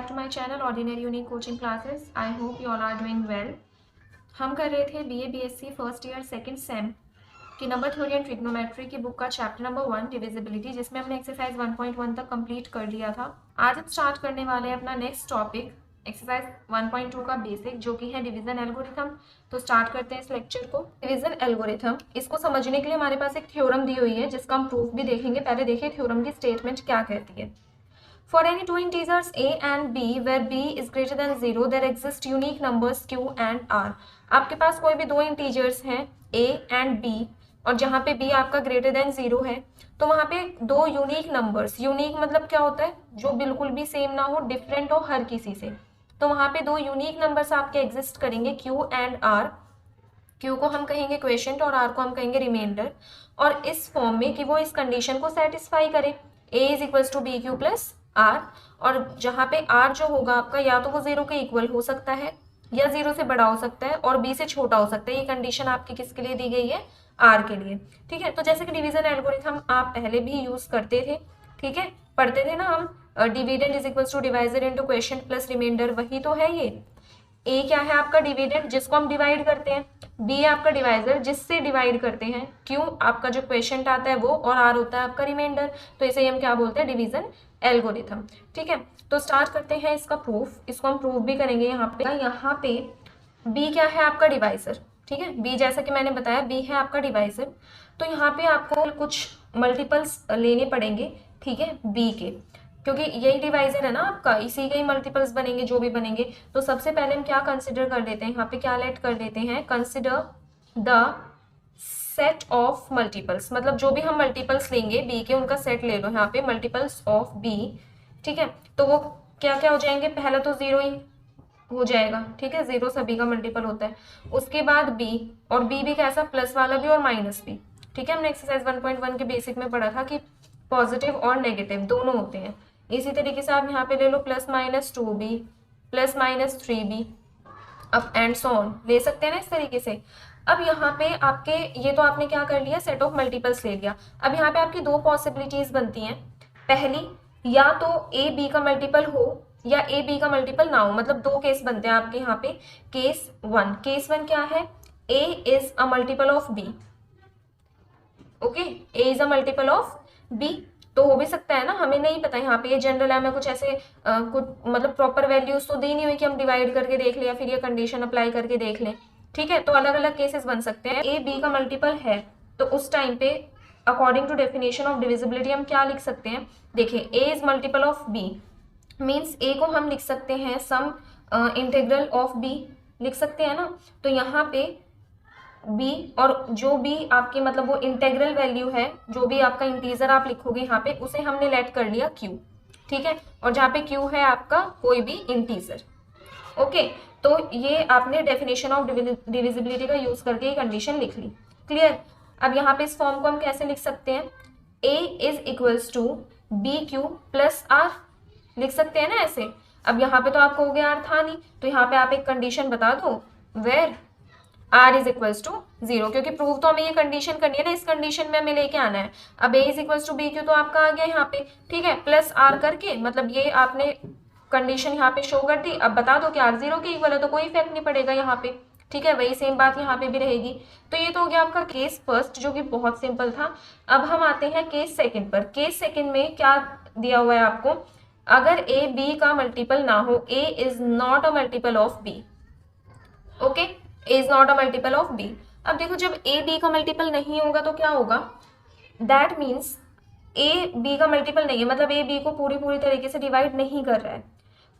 back to my channel Ordinary Unique Coaching Classes. I hope you all are doing well. हम कर रहे थे BA BSc first year second same की number theory and trigonometry की book का chapter number 1 divisibility, जिसमें हमने exercise 1.1 तक कंप्लीट कर लिया था। आज हम स्टार्ट करने वाले हैं अपना नेक्स्ट टॉपिक एक्सरसाइज 1.2 का बेसिक, जो कि है डिवीजन एल्गोरिथम। तो स्टार्ट करते हैं इस लेक्चर को। डिवीजन एल्गोरिथम, इसको समझने के लिए हमारे पास एक थ्योरम दी हुई है जिसका हम प्रूफ भी देखेंगे। पहले देखिए थ्योरम की स्टेटमेंट क्या कहती है। For any two integers a and b where b is greater than 0, there exist unique numbers q and r. आपके पास कोई भी दो इंटीजर्स हैं a and b, और जहाँ पे b आपका ग्रेटर देन 0 है, तो वहाँ पे दो यूनिक नंबर्स, यूनिक मतलब क्या होता है, जो बिल्कुल भी सेम ना हो, डिफरेंट हो हर किसी से। तो वहाँ पे दो यूनिक नंबर्स आपके एग्जिस्ट करेंगे q एंड r। q को हम कहेंगे क्वेशेंट और r को हम कहेंगे रिमाइंडर, और इस फॉर्म में कि वो इस कंडीशन को सेटिस्फाई करे, a is equals to B Q plus r। और जहाँ पे r जो होगा आपका, या तो वो 0 के इक्वल हो सकता है या 0 से बड़ा हो सकता है और b से छोटा हो सकता है। ये कंडीशन आपकी किसके लिए दी गई है, r के लिए। ठीक है, तो जैसे कि डिवीजन एल्गोरिथम आप पहले भी यूज करते थे, ठीक है, पढ़ते थे ना हम, dividend is equals to divisor into quotient plus remainder, वही तो है ये। a क्या है आपका डिविडेंड, जिसको हम डिवाइड करते हैं, b है आपका डिवाइजर जिससे डिवाइड करते हैं, q आपका जो क्वेश्चन आता है वो, और r होता है आपका रिमाइंडर। तो इसे हम क्या बोलते हैं, डिवीजन एल्गोरिथम। ठीक है, तो स्टार्ट करते हैं इसका प्रूफ। इसको हम प्रूफ भी करेंगे। यहाँ पे b क्या है आपका डिवाइजर, ठीक है, b जैसा कि मैंने बताया b है आपका डिवाइजर। तो यहाँ पे आपको कुछ मल्टीपल्स लेने पड़ेंगे, ठीक है, b के, क्योंकि यही डिवाइजर है ना आपका, इसी के ही मल्टीपल्स बनेंगे जो भी बनेंगे। तो सबसे पहले हम क्या कंसिडर कर लेते हैं, यहाँ पे क्या लेट कर देते हैं, consider the set of multiples, मतलब जो भी हम मल्टीपल्स लेंगे बी के, उनका सेट ले लो यहाँ पे, मल्टीपल्स ऑफ बी। ठीक है, तो वो क्या क्या हो जाएंगे, पहला तो 0 ही हो जाएगा, ठीक है, 0 सभी का मल्टीपल होता है। उसके बाद बी, और बी भी कैसा, प्लस वाला भी और माइनस भी। ठीक है, हमने एक्सरसाइज 1.1 के बेसिक में पढ़ा था कि पॉजिटिव और नेगेटिव दोनों होते हैं। इसी तरीके से आप यहाँ पे ले लो plus minus 2b plus minus 3b, अब एंड सो ऑन ले सकते हैं ना इस तरीके से। अब यहाँ पे आपके, ये तो आपने क्या कर लिया, सेट ऑफ मल्टीपल्स ले लिया। अब यहाँ पे आपकी दो पॉसिबिलिटीज बनती हैं। पहली, या तो ए बी का मल्टीपल हो या ए बी का मल्टीपल ना हो, मतलब दो केस बनते हैं आपके यहाँ पे। केस वन क्या है, A is a multiple of B. Okay, A is a multiple of B, तो हो भी सकता है ना, हमें नहीं पता। यहाँ पे ये जनरल है, मैं कुछ ऐसे कुछ मतलब प्रॉपर वैल्यूज तो दी नहीं हुई कि हम डिवाइड करके देख लें या फिर ये कंडीशन अप्लाई करके देख लें। ठीक है, तो अलग अलग केसेस बन सकते हैं। ए बी का मल्टीपल है, तो उस टाइम पे according to definition of divisibility हम क्या लिख सकते हैं, देखिए A is multiple of B means A को हम लिख सकते हैं सम इंटीग्रल ऑफ बी, लिख सकते हैं ना। तो यहाँ पे b, और जो भी आपकी मतलब वो इंटेग्रल वैल्यू है, जो भी आपका इंटीजर आप लिखोगे यहाँ पे, उसे हमने लेट कर लिया q। ठीक है, और जहाँ पे q है आपका कोई भी इंटीजर। ओके, तो ये आपने डेफिनेशन ऑफ डिविजिबिलिटी का यूज करके ये कंडीशन लिख ली। क्लियर। अब यहाँ पे इस फॉर्म को हम कैसे लिख सकते हैं, a is equals to B Q plus R, लिख सकते हैं ना ऐसे। अब यहाँ पे तो आपको हो गया r था नहीं, तो यहाँ पे आप एक कंडीशन बता दो, where r is equals to 0, क्योंकि प्रूव तो हमें ये कंडीशन करनी है ना, इस कंडीशन में हमें लेके आना है। अब a is equals to B Q तो आपका आ गया यहाँ पे, ठीक है, प्लस r करके, मतलब ये आपने कंडीशन यहाँ पे शो कर दी। अब बता दो कि r 0 के इक्वल है, तो कोई इफेक्ट नहीं पड़ेगा यहाँ पे। ठीक है, वही सेम बात यहाँ पे भी रहेगी। तो ये तो हो गया आपका केस फर्स्ट, जो कि बहुत सिंपल था। अब हम आते हैं केस सेकंड पर। केस सेकंड में क्या दिया हुआ है आपको, अगर a b का मल्टीपल ना हो, a is not a multiple of b। Okay, a is not a multiple of b। अब देखो, जब a b का मल्टीपल नहीं होगा तो क्या होगा, दैट मीन्स a b का मल्टीपल नहीं है, मतलब a b को पूरी तरीके से डिवाइड नहीं कर रहा है।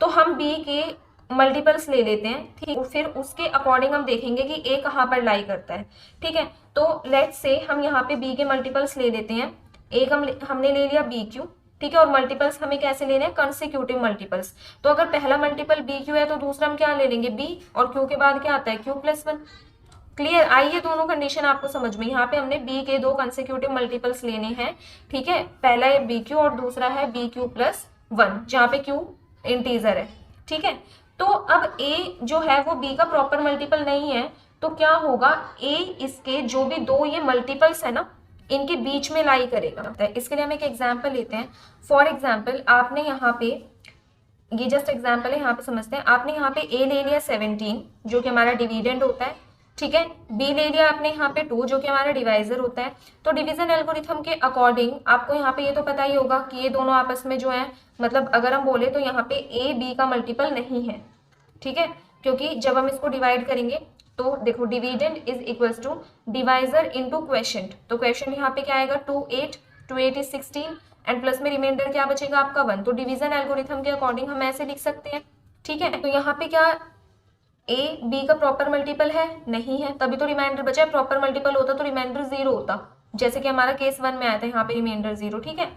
तो हम b के मल्टीपल्स ले लेते हैं, ठीक, फिर उसके अकॉर्डिंग हम देखेंगे कि a कहाँ पर लाई करता है। ठीक है, तो लेट्स से हम यहाँ पे b के मल्टीपल्स ले लेते हैं। a का हमने ले लिया बी क्यू, ठीक है, और मल्टीपल्स हमें कैसे लेने हैं, कंसेक्यूटिव मल्टीपल्स। तो अगर पहला मल्टीपल बी क्यू है तो दूसरा हम क्या ले लेंगे, b, और q के बाद क्या आता है, q प्लस 1। क्लियर। आइए दोनों कंडीशन आपको समझ में, यहाँ पे हमने b के दो कंसेक्यूटिव मल्टीपल्स लेने हैं। ठीक है, पहला है बी क्यू और दूसरा है बी क्यू प्लस 1, जहाँ पे q इंटीजर है। ठीक है, तो अब a जो है वो b का प्रॉपर मल्टीपल नहीं है, तो क्या होगा, a इसके जो भी दो ये मल्टीपल्स है ना, इनके बीच में लाई करेगा। इसके लिए हम एक एग्जाम्पल लेते हैं। फॉर एग्जाम्पल, आपने यहाँ पे ये जस्ट एग्जाम्पल है, यहाँ पे समझते हैं। आपने यहाँ पे ए ले लिया 17 जो कि हमारा डिविडेंड होता है, ठीक है। बी ले लिया आपने यहाँ पे 2 जो कि हमारा डिवाइजर होता है। तो डिवीजन एल्गोरिथम के अकॉर्डिंग आपको यहाँ पे ये तो पता ही होगा कि ये दोनों आपस में जो है, मतलब अगर हम बोले तो यहाँ पे ए बी का मल्टीपल नहीं है, ठीक है, क्योंकि जब हम इसको डिवाइड करेंगे तो देखो dividend is equals to divisor into quotient. तो क्वेशंट यहाँ पे क्या आएगा 2 8, 2 8 इज 16 एंड प्लस में रिमाइंडर क्या बचेगा आपका 1। तो डिवीजन एल्गोरिथम के अकॉर्डिंग हम ऐसे लिख सकते हैं, ठीक है। तो यहाँ पे क्या ए बी का प्रॉपर मल्टीपल है? नहीं है, तभी तो रिमाइंडर बचा है। प्रॉपर मल्टीपल होता तो रिमाइंडर 0 होता, जैसे कि हमारा केस 1 में आया था, यहाँ पे रिमाइंडर 0, ठीक है।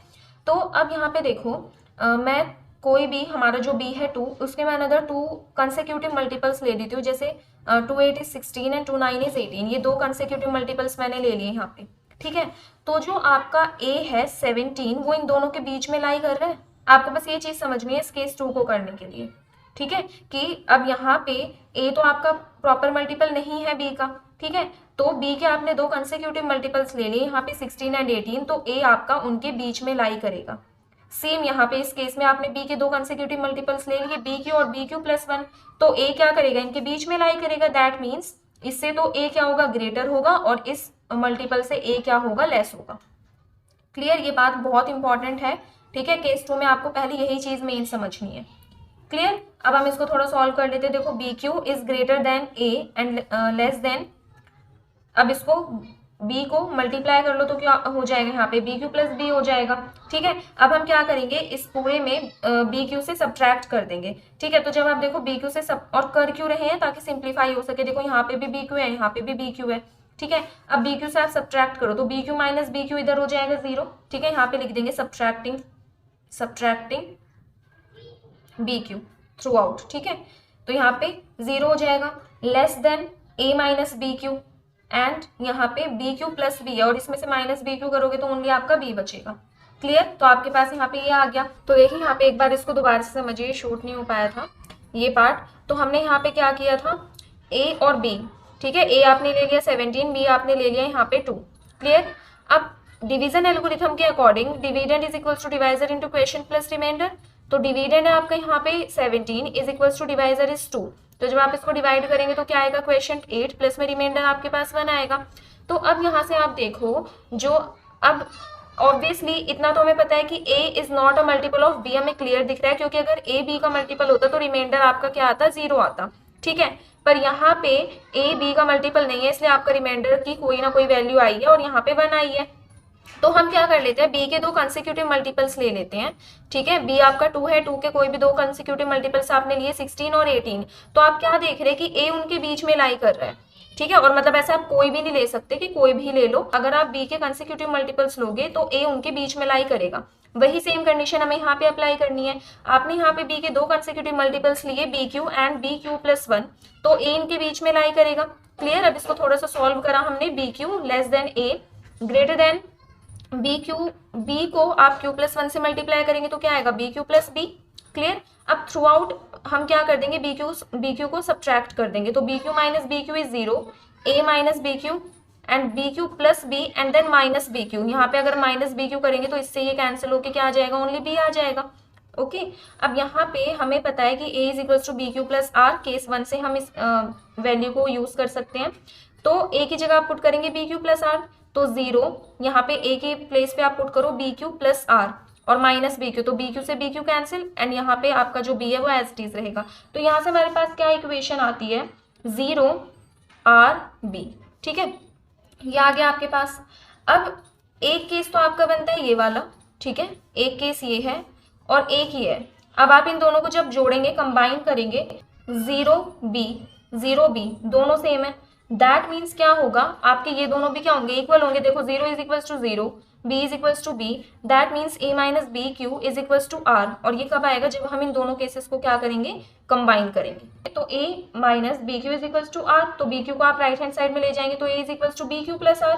तो अब यहाँ पे देखो मैं कोई भी हमारा जो b है 2, उसके मैं अगर 2 कंसेक्यूटिव मल्टीपल्स ले लेती हूँ, जैसे 2 8 इज 16 एंड 2 9 इज 18, ये 2 कंसेक्यूटिव मल्टीपल्स मैंने ले लिए यहाँ पे, ठीक है। तो जो आपका a है 17 वो इन दोनों के बीच में लाई कर रहा है। आपको बस ये चीज समझनी है इस केस 2 को करने के लिए, ठीक है, कि अब यहाँ पे a तो आपका प्रॉपर मल्टीपल नहीं है b का, ठीक है। तो b के आपने 2 कंसेक्यूटिव मल्टीपल्स ले लिए यहाँ पे 16 एंड 18, तो a आपका उनके बीच में लाई करेगा। सेम यहाँ पे इस केस में आपने b के 2 कंसेक्यूटिव मल्टीपल्स ले लिए b क्यू और b क्यू प्लस 1, तो a क्या करेगा इनके बीच में लाई करेगा। दैट मीन्स इससे तो a क्या होगा ग्रेटर होगा और इस मल्टीपल से a क्या होगा लेस होगा। क्लियर, ये बात बहुत इंपॉर्टेंट है, ठीक है। केस 2 में आपको पहले यही चीज मेन समझनी है। क्लियर, अब हम इसको थोड़ा सॉल्व कर लेते हैं। देखो B Q is greater than A and less than, अब इसको b को मल्टीप्लाई कर लो तो क्या हो जाएगा यहाँ पे बी क्यू प्लस बी हो जाएगा, ठीक है। अब हम क्या करेंगे इस पूरे में बी क्यू से सब्ट्रैक्ट कर देंगे, ठीक है। तो जब आप देखो बी क्यू से सब और कर क्यों रहे हैं ताकि सिंप्लीफाई हो सके, देखो यहाँ पे भी बी क्यू है, यहाँ पे भी बी क्यू है, ठीक है। अब बी क्यू से आप सब्ट्रैक्ट करो तो B Q minus B Q इधर हो जाएगा 0, ठीक है। यहाँ पे लिख देंगे subtracting B Q throughout, ठीक है। तो यहाँ पे 0 हो जाएगा, less than a minus B Q and यहाँ पे बी क्यू प्लस बी है और इसमें से माइनस बी क्यू करोगे तो ओनली आपका b बचेगा। क्लियर, तो आपके पास यहाँ पे ये आ गया। तो देखिए यहाँ पे एक बार इसको दोबारा से समझिए, शूट नहीं हो पाया था ये पार्ट। तो हमने यहाँ पे क्या किया था a और b, ठीक है। a आपने ले लिया 17, b आपने ले लिया यहाँ पे 2। क्लियर, अब डिवीजन एल्गोरिथम के according dividend is equals to divisor into question plus remainder. तो डिविडेंड है आपका यहाँ पे 17 is equals to divisor is 2। तो जब आप इसको डिवाइड करेंगे तो क्या आएगा क्वेश्चन 8 प्लस में रिमाइंडर आपके पास 1 आएगा। तो अब यहाँ से आप देखो जो अब ऑब्वियसली इतना तो हमें पता है कि a is not a multiple of b, हमें क्लियर दिख रहा है, क्योंकि अगर a b का मल्टीपल होता तो रिमाइंडर आपका क्या आता 0 आता, ठीक है। पर यहाँ पे a b का मल्टीपल नहीं है, इसलिए आपका रिमाइंडर की कोई ना कोई वैल्यू आई है और यहाँ पे 1 आई है। तो हम क्या कर लेते हैं b के 2 कंसेक्यूटिव मल्टीपल्स ले लेते हैं, ठीक है। b आपका 2 है, 2 के कोई भी 2 कंसेक्यूटिव मल्टीपल्स आपने लिए 16 और 18। तो आप क्या देख रहे हैं कि a उनके बीच में लाई कर रहा है, ठीक है। और मतलब ऐसे आप कोई भी नहीं ले सकते कि कोई भी ले लो, अगर आप b के कंसेक्यूटिव मल्टीपल्स लोगे तो a उनके बीच में लाई करेगा। वही सेम कंडीशन हमें यहाँ पे अप्लाई करनी है। आपने यहाँ पे b के 2 कंसेक्यूटिव मल्टीपल्स लिए B Q and B Q plus 1, तो a इनके बीच में लाई करेगा। क्लियर, अब इसको थोड़ा सा सॉल्व करा हमने, B Q less than a greater than B Q, B को आप क्यू प्लस 1 से मल्टीप्लाई करेंगे तो क्या आएगा B Q plus B. Clear, अब थ्रू आउट हम क्या कर देंगे बी क्यू को सब्ट्रैक्ट कर देंगे, तो B Q minus B Q is 0, a minus B Q and B Q plus B and then minus B Q. यहाँ पे अगर माइनस बी क्यू करेंगे तो इससे ये कैंसिल होके क्या आ जाएगा ओनली b आ जाएगा। ओके, अब यहाँ पे हमें पता है कि a is equal to B Q plus R, case 1 से हम इस वैल्यू को यूज कर सकते हैं। तो a की जगह आप पुट करेंगे बी क्यू प्लस आर, तो 0 यहाँ पे a के प्लेस पे आप पुट करो बी क्यू प्लस आर और माइनस बी क्यू, तो बी क्यू से बी क्यू कैंसिल एंड यहाँ पे आपका जो b है वो एज इट इज रहेगा। तो यहाँ से हमारे पास क्या इक्वेशन आती है 0 आर बी, ठीक है, ये आ गया आपके पास। अब एक केस तो आपका बनता है ये वाला, ठीक है, एक केस ये है और एक ही है। अब आप इन दोनों को जब जोड़ेंगे कंबाइन करेंगे 0b दोनों सेम है, दैट मीन्स क्या होगा आपके ये दोनों भी क्या होंगे इक्वल होंगे। देखो 0 is equals to 0, b is equals to b, that means a minus B Q is equals to r। और ये कब आएगा जब हम इन दोनों केसेस को क्या करेंगे कंबाइन करेंगे। तो a minus B Q is equals to r, तो b क्यू को आप राइट हैंड साइड में ले जाएंगे तो a is equals to B Q plus r,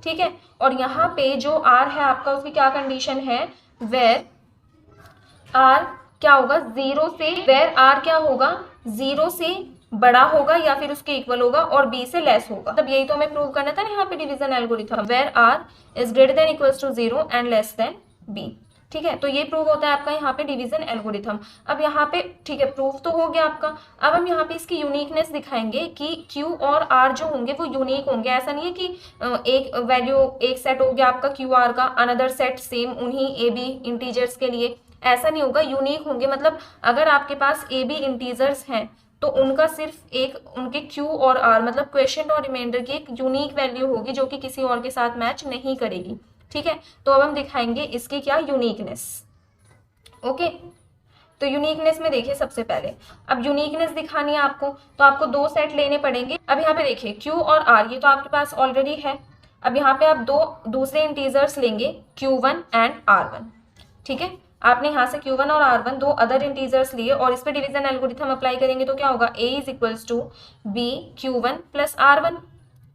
ठीक है। और यहाँ पे जो r है आपका उसकी क्या कंडीशन है, वेर r क्या होगा 0 से, वेर r क्या होगा 0 से बड़ा होगा या फिर उसके इक्वल होगा और b से लेस होगा। तब यही तो हमें प्रूव करना था ना यहाँ पे division algorithm, where r is greater than equals to 0 and less than b। ठीक है, तो ये प्रूव होता है आपका यहाँ पे डिवीजन एल्गोरिथम। अब यहाँ पे ठीक है, प्रूफ तो हो गया आपका। अब हम यहाँ पे इसकी यूनिकनेस दिखाएंगे कि Q और R जो होंगे वो यूनिक होंगे। ऐसा नहीं है कि एक वैल्यू, एक सेट हो गया आपका QR का, अनदर सेट सेम उन्हीं AB इंटीजर्स के लिए, ऐसा नहीं होगा। यूनिक होंगे, मतलब अगर आपके पास AB इंटीजर्स हैं तो उनका सिर्फ एक, उनके Q और R मतलब क्वेश्चन और रिमाइंडर की एक यूनिक वैल्यू होगी जो कि किसी और के साथ मैच नहीं करेगी। ठीक है, तो अब हम दिखाएंगे इसकी क्या यूनिकनेस। ओके, तो यूनिकनेस में देखिए सबसे पहले, अब यूनिकनेस दिखानी है आपको तो आपको दो सेट लेने पड़ेंगे। अब यहाँ पे देखिए Q और R ये तो आपके पास ऑलरेडी है। अब यहाँ पे आप दो दूसरे इंटीजर्स लेंगे Q1 एंड R1। ठीक है, आपने यहाँ से Q1 और R1 दो अदर इंटीजर्स लिए और इस पे डिवीजन एल्गोरिथम अप्लाई करेंगे तो क्या होगा, A is equals to B Q1 plus R1,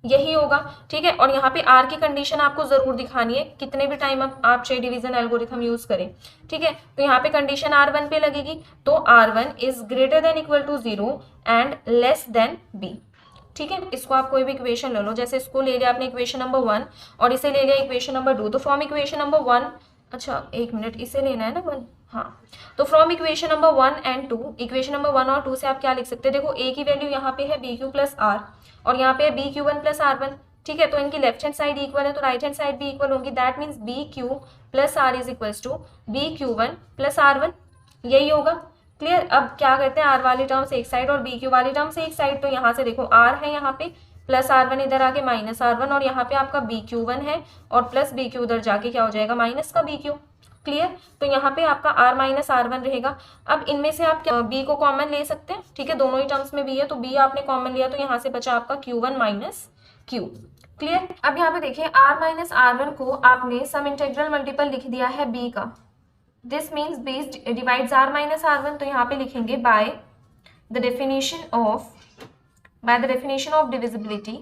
यही होगा। ठीक है, और यहाँ पे R की कंडीशन आपको जरूर दिखानी है, कितने भी टाइम आप चाहे डिवीजन एल्गोरिथम यूज करें। ठीक है, तो यहाँ पे कंडीशन R1 पे लगेगी, तो R1 is greater than equal to 0 and less than B। ठीक है, इसको आप कोई भी इक्वेशन ले लो, जैसे इसको ले लिया आपने इक्वेशन नंबर 1 और इसे ले लिया इक्वेशन नंबर 2, तो फ्रॉम इक्वेशन नंबर 1, अच्छा एक मिनट, इसे लेना है ना 1, हाँ, तो from equation number 1 and 2, equation number 1 और 2 से आप क्या लिख सकते हैं, देखो A की वैल्यू यहाँ पे है BQ प्लस R और यहाँ पे है BQ1 प्लस R1। ठीक है, तो इनकी लेफ्ट हैंड साइड इक्वल है तो राइट हैंड साइड भी इक्वल होंगी, that means BQ plus R is equals to BQ1 plus R1, यही होगा। क्लियर, अब क्या करते हैं, R वाली टर्म्स एक साइड और BQ वाली टर्म्स एक साइड, तो यहाँ से देखो R है यहाँ पे प्लस R1 इधर आके माइनस R1 और यहाँ पे आपका BQ1 है और प्लस BQ उधर जाके क्या हो जाएगा, माइनस का BQ। क्लियर, तो यहाँ पे आपका R माइनस R1 रहेगा। अब इनमें से आप B को कॉमन ले सकते हैं। ठीक है, दोनों ही टर्म्स में B है तो B आपने कॉमन लिया तो यहाँ से बचा आपका Q1 माइनस Q। क्लियर, अब यहाँ पे देखिए R माइनस R1 को आपने सम इंटेग्रल मल्टीपल लिख दिया है B का, this means B divides R minus R1, तो यहाँ पे लिखेंगे bye the definition of divisibility.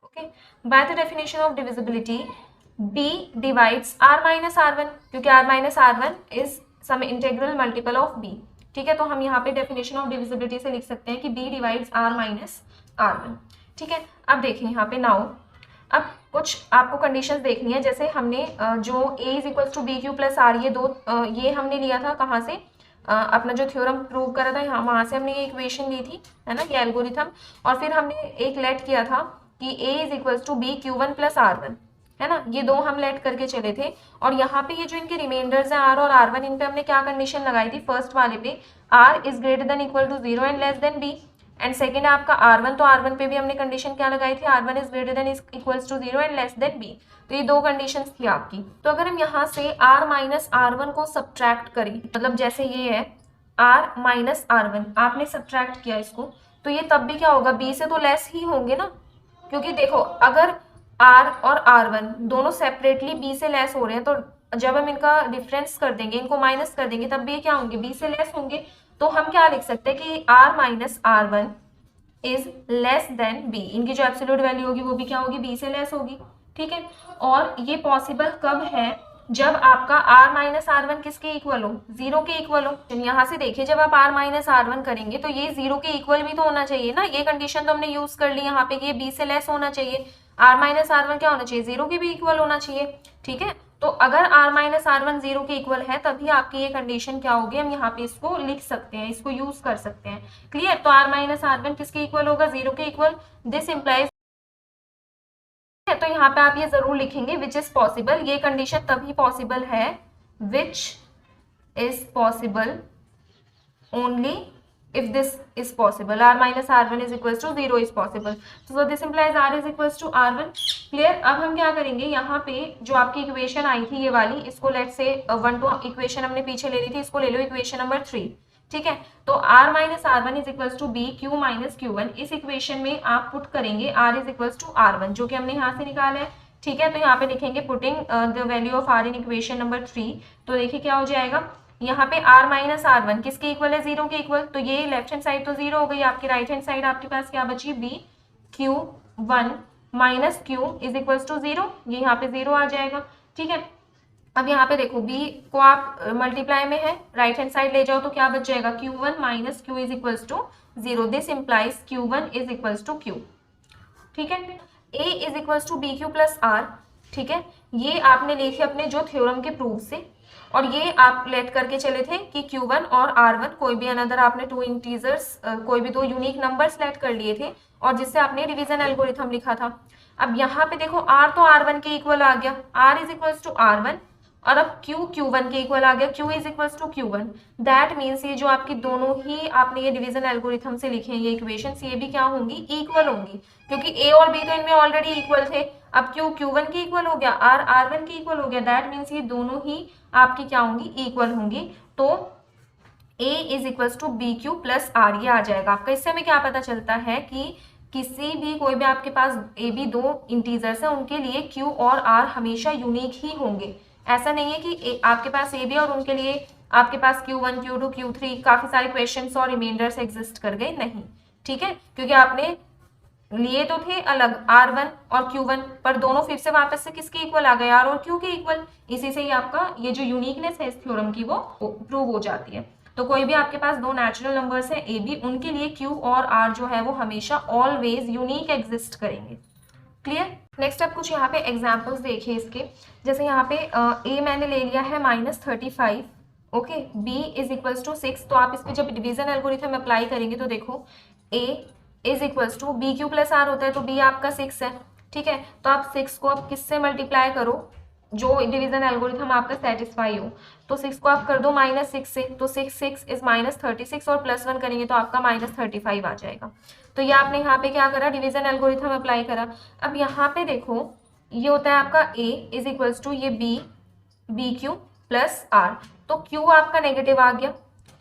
Okay, bye the definition of divisibility B divides R minus R1, क्योंकि R minus R1 is some integral multiple of B। ठीक है, तो हम यहाँ पे डेफिनेशन ऑफ डिविजिबिलिटी से लिख सकते हैं कि B divides R minus R1। ठीक है, अब देखिए यहाँ पे नाउ, अब कुछ आपको कंडीशंस देखनी है, जैसे हमने जो A is equals to BQ plus R ये दो ये हमने लिया था कहाँ से, अपना जो थ्योरम प्रूव करा था यहाँ, वहाँ से हमने ये इक्वेशन ली थी, है ना, ये एल्गोरिथम, और फिर हमने एक लेट किया था कि A is equals to BQ1 plus R1, है ना, ये दो हम लेट करके चले थे। और यहाँ पे ये जो इनके रिमाइंडर्स हैं R और R1, इन पे हमने क्या कंडीशन लगाई थी, फर्स्ट वाले पे R is greater than equal to 0 and less than B, and second आपका R1, तो R1 पे भी हमने कंडीशन क्या लगाई थी, R1 is greater than equals to 0 and less than B। तो ये दो कंडीशंस थी आपकी। तो अगर हम यहाँ से R माइनस R1 को सब्ट्रैक्ट करें, मतलब जैसे ये है R माइनस R1, आपने सब्ट्रैक्ट किया इसको, तो ये तब भी क्या होगा, B से तो लेस ही होंगे ना, क्योंकि देखो अगर R और R1 दोनों सेपरेटली B से लेस हो रहे हैं तो जब हम इनका डिफरेंस कर देंगे, इनको माइनस कर देंगे, तब भी क्या होंगे, B से लेस होंगे। तो हम क्या लिख सकते हैं कि R minus R1 is less than B, इनकी जो एब्सोल्यूट वैल्यू होगी वो भी क्या होगी, B से लेस होगी। ठीक है, और ये पॉसिबल कब है, जब आपका R माइनस R1 किसके इक्वल हो, 0 के इक्वल हो। यहाँ से देखिए जब आप R माइनस R1 करेंगे तो ये 0 के इक्वल भी तो होना चाहिए ना, ये कंडीशन तो हमने यूज कर ली यहाँ पे कि ये B से लेस होना चाहिए, R माइनस R1 क्या होना चाहिए, 0 के भी इक्वल होना चाहिए। ठीक है, तो अगर R माइनस R1 0 के इक्वल है तभी आपकी ये कंडीशन क्या होगी, हम यहाँ पे इसको लिख सकते हैं, इसको यूज कर सकते हैं। क्लियर, तो R माइनस R1 किसके इक्वल होगा, 0 के इक्वल, दिस इम्प्लाइज, तो यहाँ पे आप ये जरूर लिखेंगे विच इज पॉसिबल, ये कंडीशन तभी पॉसिबल है, which is possible only if this is possible, R minus R1 is equals to 0 is possible, so this implies R is equals to R1। Clear, अब हम क्या करेंगे, यहाँ पे जो आपकी इक्वेशन आई थी ये वाली, इसको लेट से 1 2 इक्वेशन हमने पीछे ले ली थी, इसको ले लो इक्वेशन नंबर 3। ठीक है, तो R minus R1 is equals to BQ minus Q1, इस इक्वेशन में आप पुट करेंगे R is equals to R1 जो कि हमने यहाँ से निकाला है। ठीक है, तो यहाँ पे लिखेंगे putting the value of R in equation number 3, तो देखिए क्या हो जाएगा, यहाँ पे R माइनस R1 किसके इक्वल है, 0 के इक्वल, तो ये लेफ्ट हैंड साइड तो 0 हो गई, आपकी राइट हैंड साइड आपके पास क्या बची, BQ1 minus Q is equals to 0, ये यहाँ पे 0 आ जाएगा। ठीक है, अब यहाँ पे देखो B को आप मल्टीप्लाई में है, राइट हैंड साइड ले जाओ तो क्या बच जाएगा, Q1 minus Q is equals to 0, this implies Q1 is equals to Q। ठीक है, A is equals to BQ plus R। ठीक है, ये आपने लिखे अपने जो थ्योरम के प्रूफ से, और ये आप लेट करके चले थे कि Q1 और R1 कोई भी अनदर आपने टू इंटीजर्स कोई भी दो यूनिक नंबर सेलेक्ट कर लिए थे और जिससे आपने डिवीजन एल्गोरिथम लिखा था। अब यहाँ पे देखो R तो R1 के इक्वल आ गया, R is equals to R1, और अब Q1 के इक्वल आ गया, Q is equals to Q1। That means ये जो आपकी दोनों ही आपने ये डिवीजन एल्गोरिथम से लिखे हैं ये इक्वेशंस, ये भी क्या होंगी, इक्वल होंगी, क्योंकि A और B तो इनमें ऑलरेडी इक्वल थे। अब Q1 के इक्वल हो गया, R R1 के इक्वल हो गया, दैट मीन्स ये दोनों ही आपकी क्या होंगी, इक्वल होंगी। तो A is equals to B Q plus R, ये आ जाएगा आपका। इससे हमें क्या पता चलता है कि किसी भी कोई भी आपके पास ए बी दो इंटीजर्स है उनके लिए Q और R हमेशा यूनिक ही होंगे। ऐसा नहीं है कि आपके पास ए बी और उनके लिए आपके पास Q1 Q2 Q3 काफी सारे क्वेश्चंस और रिमाइंडर्स एग्जिस्ट कर गए, नहीं, ठीक है, क्योंकि आपने लिए तो थे अलग R1 और Q1, पर दोनों फिर से वापस से किसके इक्वल आ गए, R और Q के इक्वल। इसी से ही आपका ये जो यूनिकनेस है इस थ्योरम की वो प्रूव हो जाती है। तो कोई भी आपके पास दो नेचुरल नंबर्स है ए बी, उनके लिए Q और R जो है वो हमेशा ऑलवेज यूनिक एग्जिस्ट करेंगे। क्लियर। नेक्स्ट अब कुछ यहाँ पे एग्जाम्पल्स देखिए इसके। जैसे यहाँ पे A मैंने ले लिया है -35, okay, B is equals to 6। तो आप इस पे जब डिवीजन एल्गोरिथम अप्लाई करेंगे तो देखो A is equals to B Q plus R होता है, तो B आपका 6 है, ठीक है। तो आप 6 को आप किससे मल्टीप्लाई करो, जो डिवीजन एल्गोरिथम आपका सेटिस्फाई हो। तो 6 को आप कर दो -6 से, तो 6 इज -36 और +1 करेंगे तो आपका -35 आ जाएगा। तो ये आपने यहाँ पे क्या करा, डिवीजन एल्गोरिथम अप्लाई करा। अब यहाँ पे देखो ये होता है आपका A इज इक्वल्स टू ये बी क्यू प्लस आर, तो Q आपका नेगेटिव आ गया,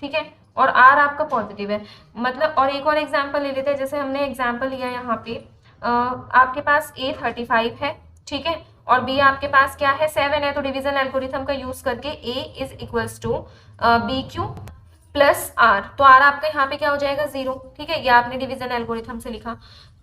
ठीक है, और R आपका पॉजिटिव है। मतलब और एक और एग्जाम्पल ले लेते हैं। जैसे हमने एग्जाम्पल लिया यहाँ पे आपके पास A 35 है, ठीक है, और B आपके पास क्या है 7 है, तो डिवीजन एल्गोरिथम का यूज करके A is equals to B Q plus R, तो आर आपका यहाँ पे क्या हो जाएगा 0, ठीक है, ये आपने डिवीजन एल्गोरिथम से लिखा।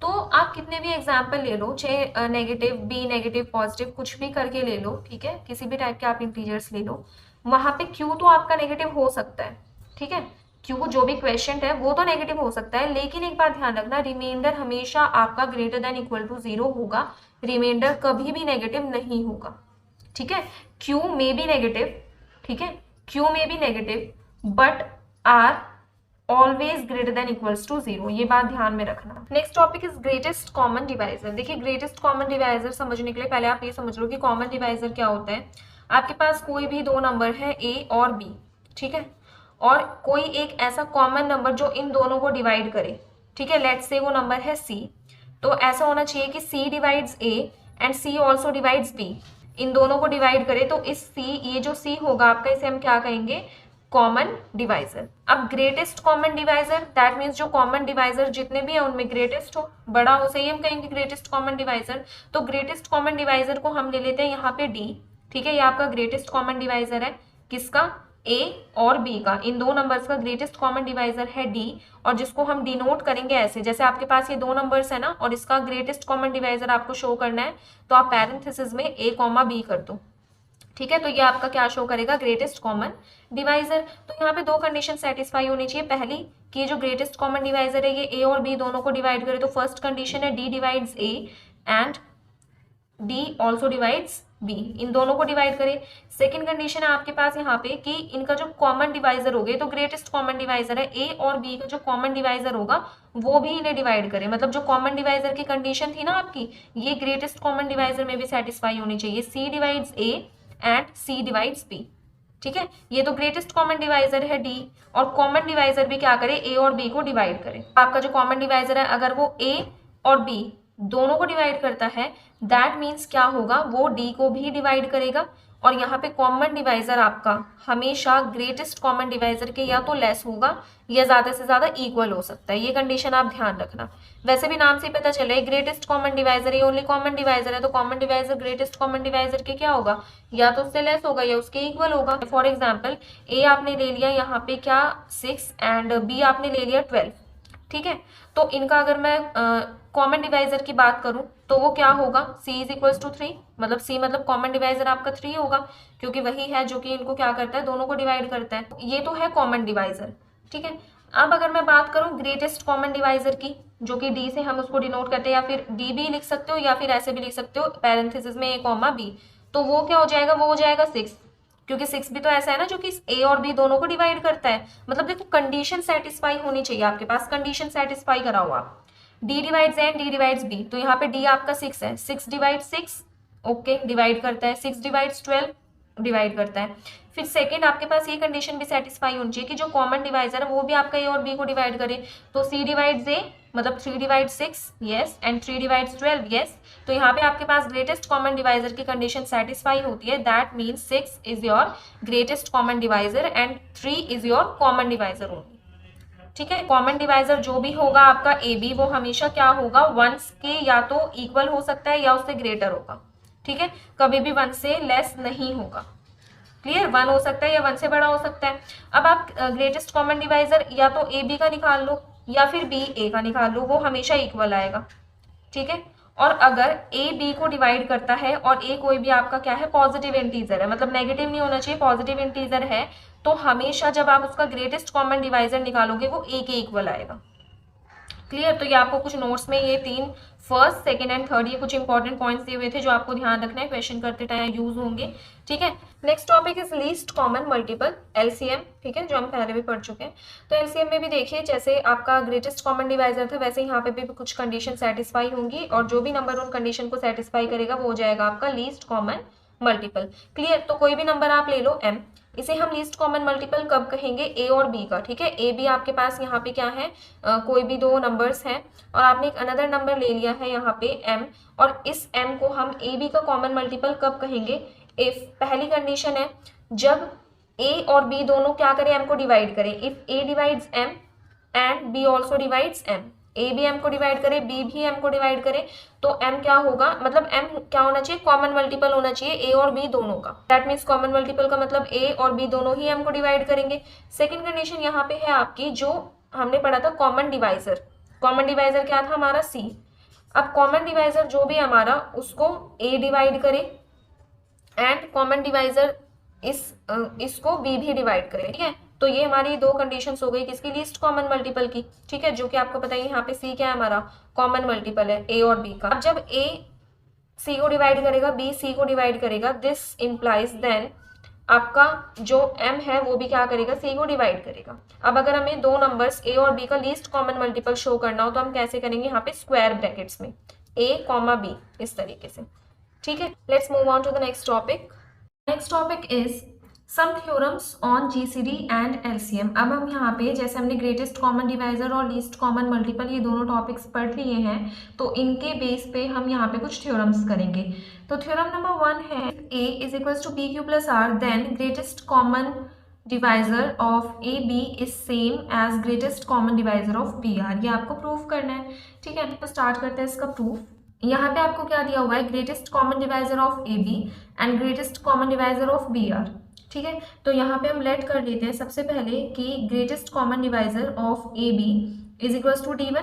तो आप कितने भी एग्जाम्पल ले लो, चाहे नेगेटिव बी नेगेटिव पॉजिटिव कुछ भी करके ले लो, ठीक है, किसी भी टाइप के आप इंटीजर्स ले लो, वहां पे Q तो आपका नेगेटिव हो सकता है, ठीक है, Q जो भी क्वेश्चन है वो तो नेगेटिव हो सकता है, लेकिन एक बात ध्यान रखना, रिमाइंडर हमेशा आपका ग्रेटर देन इक्वल टू 0 होगा, रिमाइंडर कभी भी नेगेटिव नहीं होगा, ठीक है। Q में बी नेगेटिव, ठीक है, Q में B negative but R always greater than equals to 0, ये बात ध्यान में रखना। Next topic is greatest common divisor. देखिए ग्रेटेस्ट कॉमन डिवाइजर समझने के लिए पहले आप ये समझ लो कि कॉमन डिवाइजर क्या होता है। आपके पास कोई भी दो नंबर है A और B, ठीक है, और कोई एक ऐसा कॉमन नंबर जो इन दोनों को डिवाइड करे, ठीक है, लेट्स से वो नंबर है C, तो ऐसा होना चाहिए कि C divides A and C also divides B, इन दोनों को डिवाइड करे तो इस C, ये जो C होगा आपका, इसे हम क्या कहेंगे, कॉमन डिवाइजर। अब greatest common divisor that means जो कॉमन डिवाइजर जितने भी है उनमें ग्रेटेस्ट हो, बड़ा हो, सही हम कहेंगे ग्रेटेस्ट कॉमन डिवाइजर। तो ग्रेटेस्ट कॉमन डिवाइजर को हम ले लेते हैं यहाँ पे D, ठीक है, ये आपका ग्रेटेस्ट कॉमन डिवाइजर है, किसका, A और B का, इन दो नंबर्स का ग्रेटेस्ट कॉमन डिवाइजर है D, और जिसको हम डिनोट करेंगे ऐसे, जैसे आपके पास ये दो नंबर्स है ना और इसका ग्रेटेस्ट कॉमन डिवाइजर आपको शो करना है, तो आप पैरेंथेसिस में A, B कर दो, ठीक है, तो ये आपका क्या शो करेगा, ग्रेटेस्ट कॉमन डिवाइजर। तो यहाँ पे दो कंडीशन सेटिस्फाई होनी चाहिए। पहली कि जो ग्रेटेस्ट कॉमन डिवाइजर है ये A और B दोनों को डिवाइड करे, तो फर्स्ट कंडीशन है D divides A and D also divides B, इन दोनों को डिवाइड करे। सेकेंड कंडीशन है आपके पास यहाँ पे कि इनका जो कॉमन डिवाइजर हो गए, तो ग्रेटेस्ट कॉमन डिवाइजर है A और B का जो कॉमन डिवाइजर होगा वो भी इन्हें डिवाइड करे। मतलब जो कॉमन डिवाइजर की कंडीशन थी ना आपकी, ये ग्रेटेस्ट कॉमन डिवाइजर में भी सेटिस्फाई होनी चाहिए, C divides A and C divides B, ठीक है। ये तो ग्रेटेस्ट कॉमन डिवाइजर है D, और कॉमन डिवाइजर भी क्या करे, A और B को डिवाइड करे। आपका जो कॉमन डिवाइजर है अगर वो A और B दोनों को डिवाइड करता है, दैट मीन्स क्या होगा, वो D को भी डिवाइड करेगा, और यहाँ पे कॉमन डिवाइजर आपका हमेशा ग्रेटेस्ट कॉमन डिवाइजर के या तो लेस होगा या ज्यादा से ज्यादा इक्वल हो सकता है, ये कंडीशन आप ध्यान रखना। वैसे भी नाम से पता चले ग्रेटेस्ट कॉमन डिवाइजर, ये ओनली कॉमन डिवाइजर है, तो common divisor greatest common divisor के क्या होगा, या तो उससे लेस होगा या उसके इक्वल होगा। फॉर एग्जाम्पल A आपने ले लिया यहाँ पे क्या 6 एंड B आपने ले लिया 12, ठीक है, तो इनका अगर मैं कॉमन डिवाइजर की बात करूं तो वो क्या होगा, C इज इक्वल्स टू 3, मतलब C मतलब कॉमन डिवाइजर आपका 3 होगा, क्योंकि वही है जो कि इनको क्या करता है, दोनों को डिवाइड करता है। ये तो है कॉमन डिवाइजर, ठीक है। अब अगर मैं बात करूं ग्रेटेस्ट कॉमन डिवाइजर की, जो कि D से हम उसको डिनोट करते हैं, या फिर D भी लिख सकते हो या फिर ऐसे भी लिख सकते हो पैरेंथेसिस में A, B, तो वो क्या हो जाएगा, वो हो जाएगा 6, क्योंकि 6 भी तो ऐसा है ना जो कि ए और बी दोनों को डिवाइड करता है। मतलब देखो कंडीशन सेटिस्फाई होनी चाहिए आपके पास, कंडीशन सेटिस्फाई करा हुआ। D divides A and D divides B, तो यहाँ पे डी आपका 6 है, 6 डिवाइड 6, ओके डिवाइड करता है, 6 डिवाइड्स 12 डिवाइड करता है। फिर सेकंड आपके पास ये कंडीशन भी सेटिस्फाई होनी चाहिए कि जो कॉमन डिवाइजर है वो भी आपका ए और बी को डिवाइड करे। तो सी डिवाइड्स ए मतलब 3 divide 6 yes and 3 divides 12 yes. तो यहाँ पे आपके पास ग्रेटेस्ट कॉमन डिवाइजर की कंडीशन सेटिस्फाई होती है, that means 6 is your greatest common divisor and 3 is your common divisor only. ठीक है, कॉमन डिवाइजर जो भी होगा आपका ए बी वो हमेशा क्या होगा, 1 के या तो इक्वल हो सकता है या उससे ग्रेटर होगा। ठीक है, कभी भी 1 से लेस नहीं होगा। क्लियर, 1 हो सकता है या 1 से बड़ा हो सकता है। अब आप ग्रेटेस्ट कॉमन डिवाइजर या तो ए बी का निकाल लो या फिर बी ए का निकाल लो, वो हमेशा इक्वल आएगा। ठीक है, और अगर ए बी को डिवाइड करता है और ए कोई भी आपका क्या है, पॉजिटिव इंटीजर है, मतलब नेगेटिव नहीं होना चाहिए, पॉजिटिव इंटीजर है, तो हमेशा जब आप उसका ग्रेटेस्ट कॉमन डिवाइजर निकालोगे वो ए के इक्वल आएगा। क्लियर, तो ये आपको कुछ नोट्स में ये 3 फर्स्ट सेकंड एंड थर्ड ये कुछ इंपॉर्टेंट पॉइंट्स दिए हुए थे जो आपको ध्यान रखना है, क्वेश्चन करते टाइम यूज होंगे। ठीक है, next topic is least common multiple, LCM. ठीक है, जो हम पहले भी पढ़ चुके हैं। तो एलसीएम में भी देखिए जैसे आपका ग्रेटेस्ट कॉमन डिवाइजर था वैसे यहाँ पे भी कुछ कंडीशन सेटिस्फाई होंगी और जो भी नंबर उन कंडीशन को सेटिस्फाई करेगा वो हो जाएगा आपका लीस्ट कॉमन मल्टीपल। क्लियर, तो कोई भी नंबर आप ले लो m, इसे हम लीस्ट कॉमन मल्टीपल कब कहेंगे, ए और बी का। ठीक है, ए बी आपके पास यहाँ पे क्या है, कोई भी दो नंबर्स हैं और आपने एक अनदर नंबर ले लिया है यहाँ पे m, और इस m को हम ए बी का कॉमन मल्टीपल कब कहेंगे, इफ पहली कंडीशन है जब a और b दोनों क्या करें, m को डिवाइड करें। If a divides m and b also divides m, ए भी एम को डिवाइड करे बी भी एम को डिवाइड करे, तो एम क्या होगा, मतलब एम क्या होना चाहिए, कॉमन मल्टीपल होना चाहिए ए और बी दोनों का। दैट मीन्स कॉमन मल्टीपल का मतलब ए और बी दोनों ही एम को डिवाइड करेंगे। सेकंड कंडीशन यहाँ पे है आपकी जो हमने पढ़ा था कॉमन डिवाइजर। कॉमन डिवाइजर क्या था हमारा, सी। अब कॉमन डिवाइजर जो भी हमारा उसको ए डिवाइड करे एंड कॉमन डिवाइजर इसको बी भी डिवाइड करे। ठीक है, तो ये हमारी दो कंडीशंस हो गई किसकी, लीस्ट कॉमन मल्टीपल की। ठीक है, जो कि आपको पता है यहाँ पे सी क्या है हमारा, कॉमन मल्टीपल है ए और बी का। अब जब ए सी को डिवाइड करेगा बी सी को डिवाइड करेगा, दिस इंप्लाइज देन आपका जो m है वो भी क्या करेगा, c को डिवाइड करेगा। अब अगर हमें दो नंबर्स a और b का लीस्ट कॉमन मल्टीपल शो करना हो तो हम कैसे करेंगे, यहाँ पे स्क्वायर ब्रैकेट्स में a, b इस तरीके से। ठीक है, let's move on to the next topic. Next topic is some theorems on GCD and LCM. अब हम यहाँ पे जैसे हमने ग्रेटेस्ट कॉमन डिवाइजर और लीस्ट कॉमन मल्टीपल ये दोनों टॉपिक्स पढ़ लिए हैं, तो इनके बेस पे हम यहाँ पे कुछ थ्योरम्स करेंगे। तो थ्योरम नंबर 1 है a is equals to B Q plus R, then greatest common divisor of A B is same as greatest common divisor of B R. ये आपको प्रूफ करना है। ठीक है, तो स्टार्ट करते हैं इसका प्रूफ। यहाँ पे आपको क्या दिया हुआ है, greatest common divisor of A B and greatest common divisor of B R. ठीक है, तो यहाँ पे हम लेट कर लेते हैं सबसे पहले कि greatest common divisor of A B is equals to D1,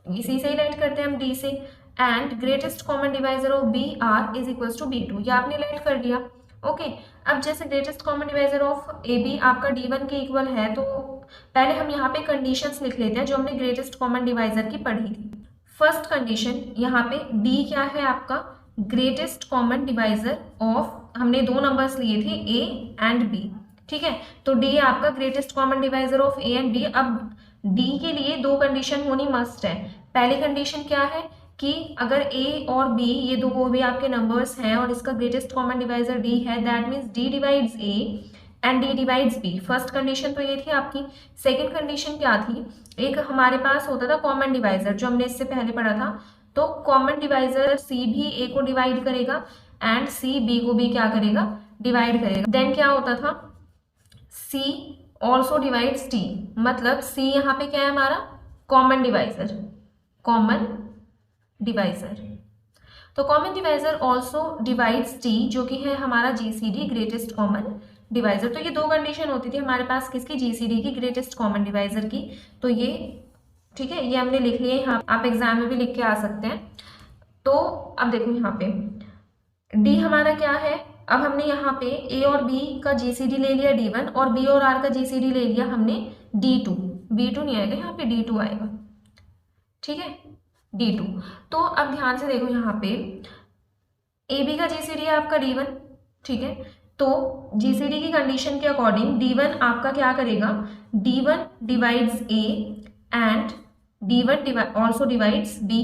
इसी से ही लेट करते हैं हम D से, and greatest common divisor of B R is equals to B2, ये आपने लेट कर लिया। ओके, अब जैसे greatest common divisor of A B आपका D1 के इक्वल है, तो पहले हम यहाँ पे कंडीशंस लिख लेते हैं जो हमने ग्रेटेस्ट कॉमन डिवाइजर की पढ़ी थी। फर्स्ट कंडीशन यहाँ पे D क्या है आपका, ग्रेटेस्ट कॉमन डिवाइजर ऑफ, हमने दो नंबर्स लिए थे a एंड b। ठीक है, तो d आपका greatest common divisor of a and b। अब d के लिए दो कंडीशन होनी मस्ट है। पहली कंडीशन क्या है कि अगर a और b ये दो भी आपके नंबर्स हैं और इसका ग्रेटेस्ट कॉमन डिवाइजर d है, that means d divides a and d divides b। First condition तो ये थी आपकी। सेकेंड कंडीशन क्या थी, एक हमारे पास होता था कॉमन डिवाइजर जो हमने इससे पहले पढ़ा था, तो कॉमन डिवाइजर c भी a को डिवाइड करेगा एंड c b को भी क्या करेगा, डिवाइड करेगा। देन क्या होता था, c ऑल्सो डिवाइड्स d, मतलब c यहाँ पे क्या है हमारा, कॉमन डिवाइजर, कॉमन डिवाइजर। तो common divisor also divides d जो कि है हमारा जीसीडी, ग्रेटेस्ट कॉमन डिवाइजर। तो ये दो कंडीशन होती थी हमारे पास किसकी, जीसीडी की, ग्रेटेस्ट कॉमन डिवाइजर की। तो ये ठीक है, ये हमने लिख लिए यहाँ, आप एग्जाम में भी लिख के आ सकते हैं। तो अब देखो यहाँ पे D हमारा क्या है, अब हमने यहाँ पे A और B का GCD ले लिया D1 और B और R का GCD ले लिया हमने D2। B2 नहीं आएगा यहाँ पे, D2 आएगा। ठीक है, D2। तो अब ध्यान से देखो यहाँ पे ए बी का जीसीडी है आपका D1, ठीक है। तो जीसीडी की कंडीशन के अकॉर्डिंग D1 आपका क्या करेगा, D1 divides A and D1 also divides B।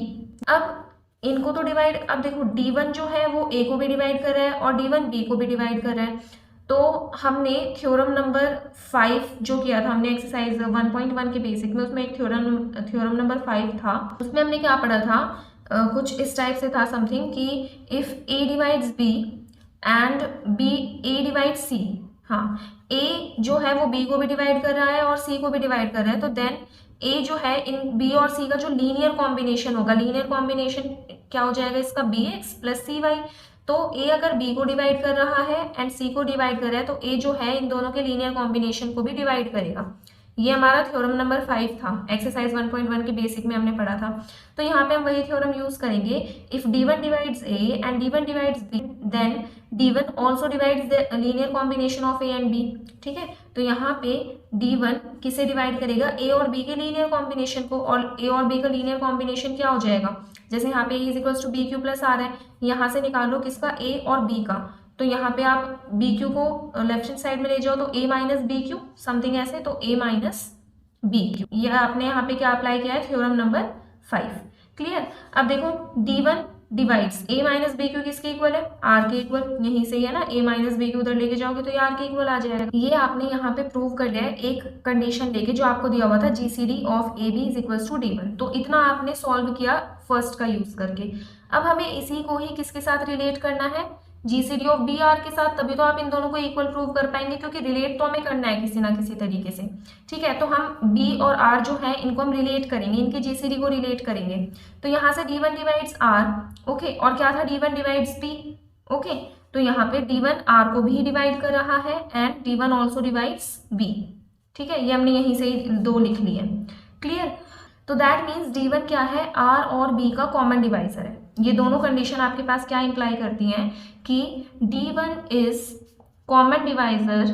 अब इनको तो डिवाइड, अब देखो D1 जो है वो A को भी डिवाइड कर रहा है और D1 B को भी डिवाइड कर रहा है। तो हमने थ्योरम नंबर 5 जो किया था हमने एक्सरसाइज 1.1 के बेसिक में, उसमें एक थ्योरम नंबर 5 था। उसमें हमने क्या पढ़ा था, कुछ इस टाइप से था समथिंग कि if A divides B and A divides C, हाँ A जो है वो B को भी डिवाइड कर रहा है और C को भी डिवाइड कर रहा है, तो देन A जो है इन B और C का जो लीनियर कॉम्बिनेशन होगा, लीनियर कॉम्बिनेशन क्या हो जाएगा इसका, BX प्लस CY। तो A अगर B को डिवाइड कर रहा है एंड C को डिवाइड कर रहा है तो A जो है इन दोनों के लीनियर कॉम्बिनेशन को भी डिवाइड करेगा। ये हमारा थ्योरम नंबर 5 था, एक्सरसाइज 1.1 के बेसिक में हमने पढ़ा था। तो यहाँ पे हम वही थ्योरम यूज करेंगे, if D1 divides A and D1 divides B then D1 also divides the linear combination of A and B, ठीक है। तो यहाँ पे D1 किसे डिवाइड करेगा, A और B के लीनियर कॉम्बिनेशन को, और A और B का लीनियर कॉम्बिनेशन क्या हो जाएगा, जैसे यहाँ पे A is equals to B Q plus R है, यहाँ से निकालो किसका, A और B का। तो यहाँ पे आप बी क्यू को लेफ्ट हैंड साइड में ले जाओ तो A minus B Q something ऐसे, तो A माइनस बी क्यू। ये आपने यहाँ पे क्या अप्लाई किया है, थ्योरम नंबर 5, क्लियर। अब देखो D1 divides A minus B Q किसके इक्वल है, R के इक्वल, यहीं से ही है ना, A माइनस बी क्यू उधर लेके जाओगे तो ये R के इक्वल आ जाएगा। ये आपने यहाँ पे प्रूव कर लिया है एक कंडीशन लेके जो आपको दिया हुआ था, GCD of AB is equals to D1। तो इतना आपने सॉल्व किया फर्स्ट का यूज करके। अब हमें इसी को ही किसके साथ रिलेट करना है, GCD ऑफ BR के साथ, तभी तो आप इन दोनों को इक्वल प्रूव कर पाएंगे, क्योंकि रिलेट तो हमें करना है किसी ना किसी तरीके से, ठीक है। तो हम B और R जो है इनको हम रिलेट करेंगे, इनके GCD को रिलेट करेंगे। तो यहाँ से D1 डिवाइड्स R, ओके, और क्या था D1 डिवाइड्स B, ओके। तो यहाँ पे D1 R को भी डिवाइड कर रहा है and D1 also divides B, ठीक है। ये हमने यहीं से दो लिख लिए, क्लियर। तो दैट मीन्स D1 क्या है, R और B का कॉमन डिवाइजर है। ये दोनों कंडीशन आपके पास क्या इंप्लाई करती हैं कि D1 is common divisor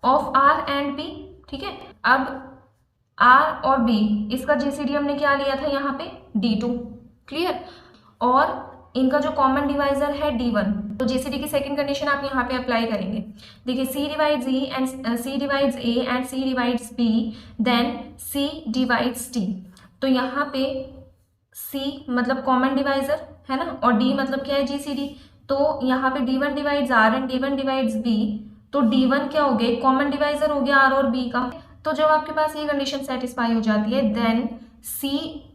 of R and B, ठीक है। अब R और B इसका GCD हमने क्या लिया था यहाँ पे, D2, क्लियर। और इनका जो कॉमन डिवाइजर है D1, तो GCD की सेकंड कंडीशन आप यहाँ पे अप्लाई करेंगे। देखिए C divides E and C divides A and C divides B then C divides D। तो यहाँ पे C मतलब कॉमन डिवाइजर है ना, और D मतलब क्या है, GCD। तो यहाँ पे D1 divides R and D1 divides B, तो D1 क्या हो गया, कॉमन डिवाइजर हो गया R और B का। तो जब आपके पास ये कंडीशन सेटिस्फाई हो जाती है देन C